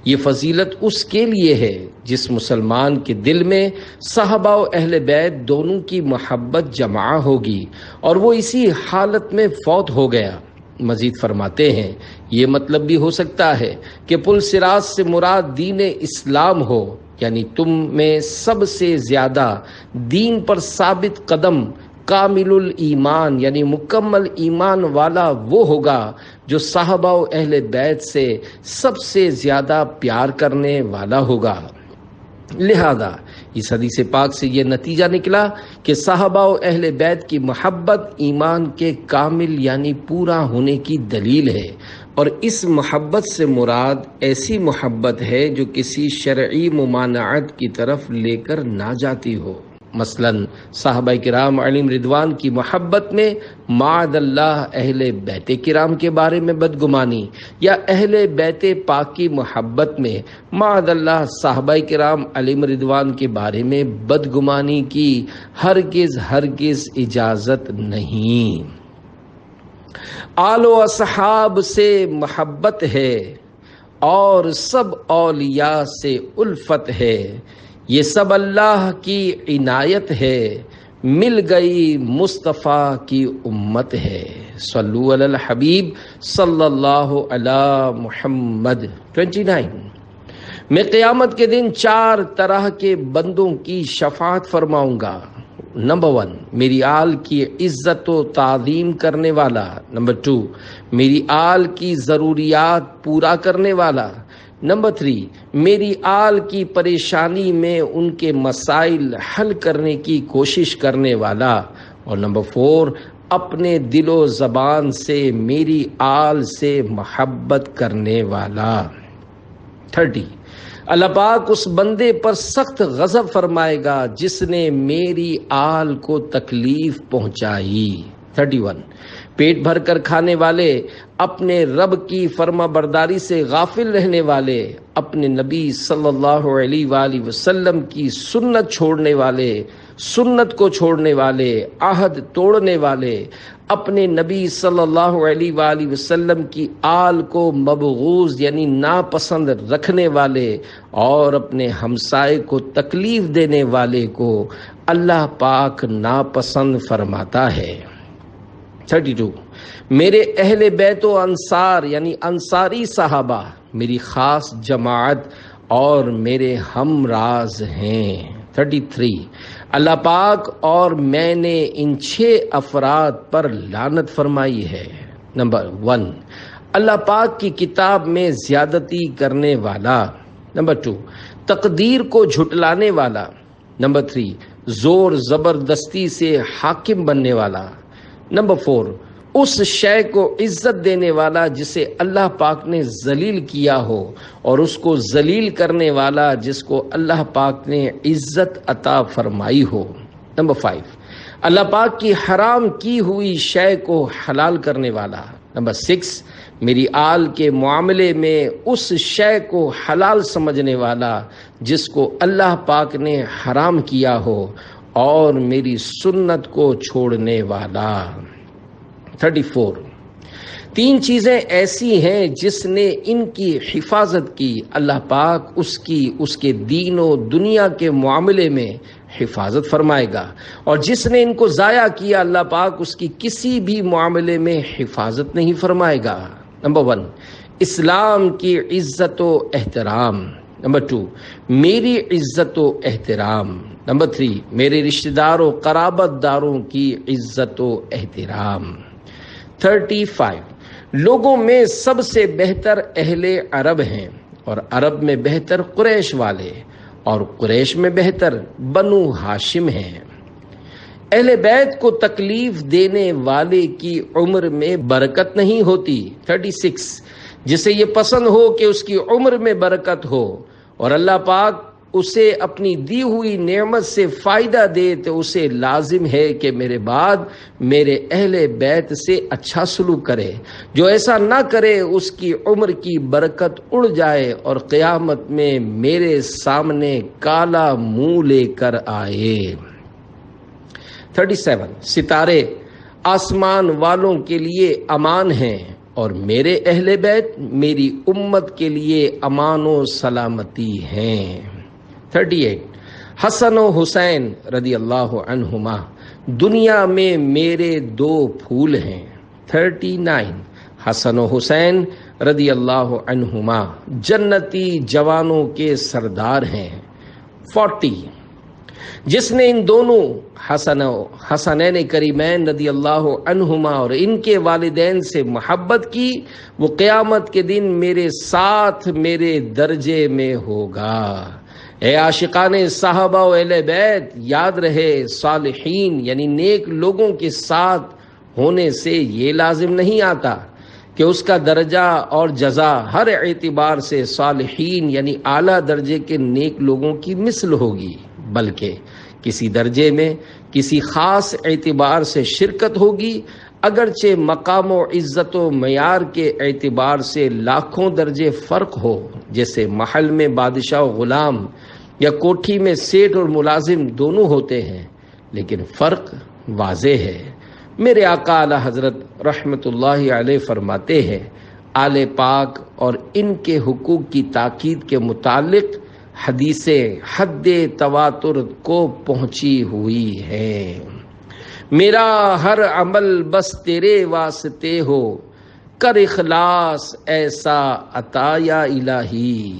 یہ فضیلت اس کے لیے ہے جس مسلمان کے دل میں صحابہ و اہل بیت دونوں کی محبت جمع ہوگی اور وہ اسی حالت میں فوت ہو گیا۔ مزید فرماتے ہیں یہ مطلب بھی ہو سکتا ہے کہ پل صراط سے مراد دین اسلام ہو، یعنی تم میں سب سے زیادہ دین پر ثابت قدم کامل الایمان یعنی مکمل ایمان والا وہ ہوگا جو صحابہ و اہل بیت سے سب سے زیادہ پیار کرنے والا ہوگا۔ لہذا اس حدیث پاک سے یہ نتیجہ نکلا کہ صحابہ و اہل بیت کی محبت ایمان کے کامل یعنی پورا ہونے کی دلیل ہے، اور اس محبت سے مراد ایسی محبت ہے جو کسی شرعی ممانعت کی طرف لے کر نہ جاتی ہو۔ مثلا صحابہ کرام علیہم رضوان کی محبت میں معاذ اللہ اہل بیت کرام کے بارے میں بدگمانی، یا اہل بیت پاک کی محبت میں معاذ اللہ صحابہ کرام علیہم رضوان کے بارے میں بدگمانی کی ہرگز اجازت نہیں۔ آل و اصحاب سے محبت ہے اور سب اولیاء سے الفت ہے، یہ سب اللہ کی عنایت ہے، مل گئی مصطفیٰ کی امت ہے۔ صلو علی الحبیب صلی اللہ علی محمد۔ 29 میں قیامت کے دن 4 طرح کے بندوں کی شفاعت فرماؤں گا۔ نمبر 1 میری آل کی عزت و تعظیم کرنے والا۔ نمبر 2 میری آل کی ضروریات پورا کرنے والا۔ نمبر 3 میری آل کی پریشانی میں ان کے مسائل حل کرنے کی کوشش کرنے والا۔ اور نمبر 4 اپنے دل و زبان سے میری آل سے محبت کرنے والا۔ 30 اللہ پاک اس بندے پر سخت غضب فرمائے گا جس نے میری آل کو تکلیف پہنچائی۔ 31 پیٹ بھر کر کھانے والے، اپنے رب کی فرما برداری سے غافل رہنے والے، اپنے نبی صلی اللہ علیہ وآلہ وسلم کی سنت چھوڑنے والے، سنت کو چھوڑنے والے، عہد توڑنے والے، اپنے نبی صلی اللہ علیہ وآلہ وسلم کی آل کو مبغوض یعنی ناپسند رکھنے والے، اور اپنے ہمسائے کو تکلیف دینے والے کو اللہ پاک ناپسند فرماتا ہے۔ 32 میرے اہل بیت و انصار یعنی انصاری صحابہ میری خاص جماعت اور میرے ہم راز ہیں۔ 33 اللہ پاک اور میں نے ان 6 افراد پر لعنت فرمائی ہے۔ نمبر 1 اللہ پاک کی کتاب میں زیادتی کرنے والا۔ نمبر 2، تقدیر کو جھٹلانے والا۔ نمبر 3، زور زبردستی سے حاکم بننے والا۔ نمبر 4، اس شے کو عزت دینے والا جسے اللہ پاک نے ذلیل کیا ہو، اور اس کو ذلیل کرنے والا جس کو اللہ پاک نے عزت عطا فرمائی ہو۔ نمبر 5، اللہ پاک کی حرام کی ہوئی شے کو حلال کرنے والا۔ نمبر 6، میری آل کے معاملے میں اس شے کو حلال سمجھنے والا جس کو اللہ پاک نے حرام کیا ہو، اور میری سنت کو چھوڑنے والا۔ 34، 3 چیزیں ایسی ہیں جس نے ان کی حفاظت کی، اللہ پاک اس کے دین و دنیا کے معاملے میں حفاظت فرمائے گا، اور جس نے ان کو ضائع کیا، اللہ پاک اس کی کسی بھی معاملے میں حفاظت نہیں فرمائے گا۔ نمبر 1، اسلام کی عزت و احترام۔ نمبر 2، میری عزت و احترام۔ نمبر 3، میرے رشتہ دار و قرابت داروں کی عزت و احترام۔ 35، لوگوں میں سب سے بہتر اہل عرب ہیں، اور عرب میں بہتر قریش والے، اور قریش میں بہتر بنو ہاشم ہیں۔ اہل بیت کو تکلیف دینے والے کی عمر میں برکت نہیں ہوتی۔ 36، جسے یہ پسند ہو کہ اس کی عمر میں برکت ہو، اور اللہ پاک اسے اپنی دی ہوئی نعمت سے فائدہ دے، تو اسے لازم ہے کہ میرے بعد میرے اہل بیت سے اچھا سلوک کرے۔ جو ایسا نہ کرے اس کی عمر کی برکت اڑ جائے، اور قیامت میں میرے سامنے کالا منہ لے کر آئے۔ 37، ستارے آسمان والوں کے لیے امان ہیں، اور میرے اہل بیت میری امت کے لیے امان و سلامتی ہیں۔ 38، حسن و حسین رضی اللہ عنہما دنیا میں میرے 2 پھول ہیں۔ 39، حسن و حسین رضی اللہ عنہما جنتی جوانوں کے سردار ہیں۔ 40، جس نے ان دونوں حسنین کریمین رضی اللہ عنہما اور ان کے والدین سے محبت کی، وہ قیامت کے دن میرے ساتھ میرے درجے میں ہوگا۔ اے عاشقان صحابہ و اہل بیت، یاد رہے صالحین یعنی نیک لوگوں کے ساتھ ہونے سے یہ لازم نہیں آتا کہ اس کا درجہ اور جزا ہر اعتبار سے صالحین یعنی اعلیٰ درجے کے نیک لوگوں کی مثل ہوگی، بلکہ کسی درجے میں کسی خاص اعتبار سے شرکت ہوگی، اگرچہ مقام و عزت و معیار کے اعتبار سے لاکھوں درجے فرق ہو، جیسے محل میں بادشاہ و غلام یا کوٹھی میں سیٹ اور ملازم دونوں ہوتے ہیں، لیکن فرق واضح ہے۔ میرے آقا اعلی حضرت رحمت اللہ علیہ فرماتے ہیں، آل پاک اور ان کے حقوق کی تاکید کے متعلق حدیثیں حد تواتر کو پہنچی ہوئی ہیں۔ میرا ہر عمل بس تیرے واسطے ہو، کر اخلاص ایسا عطا یا الہی۔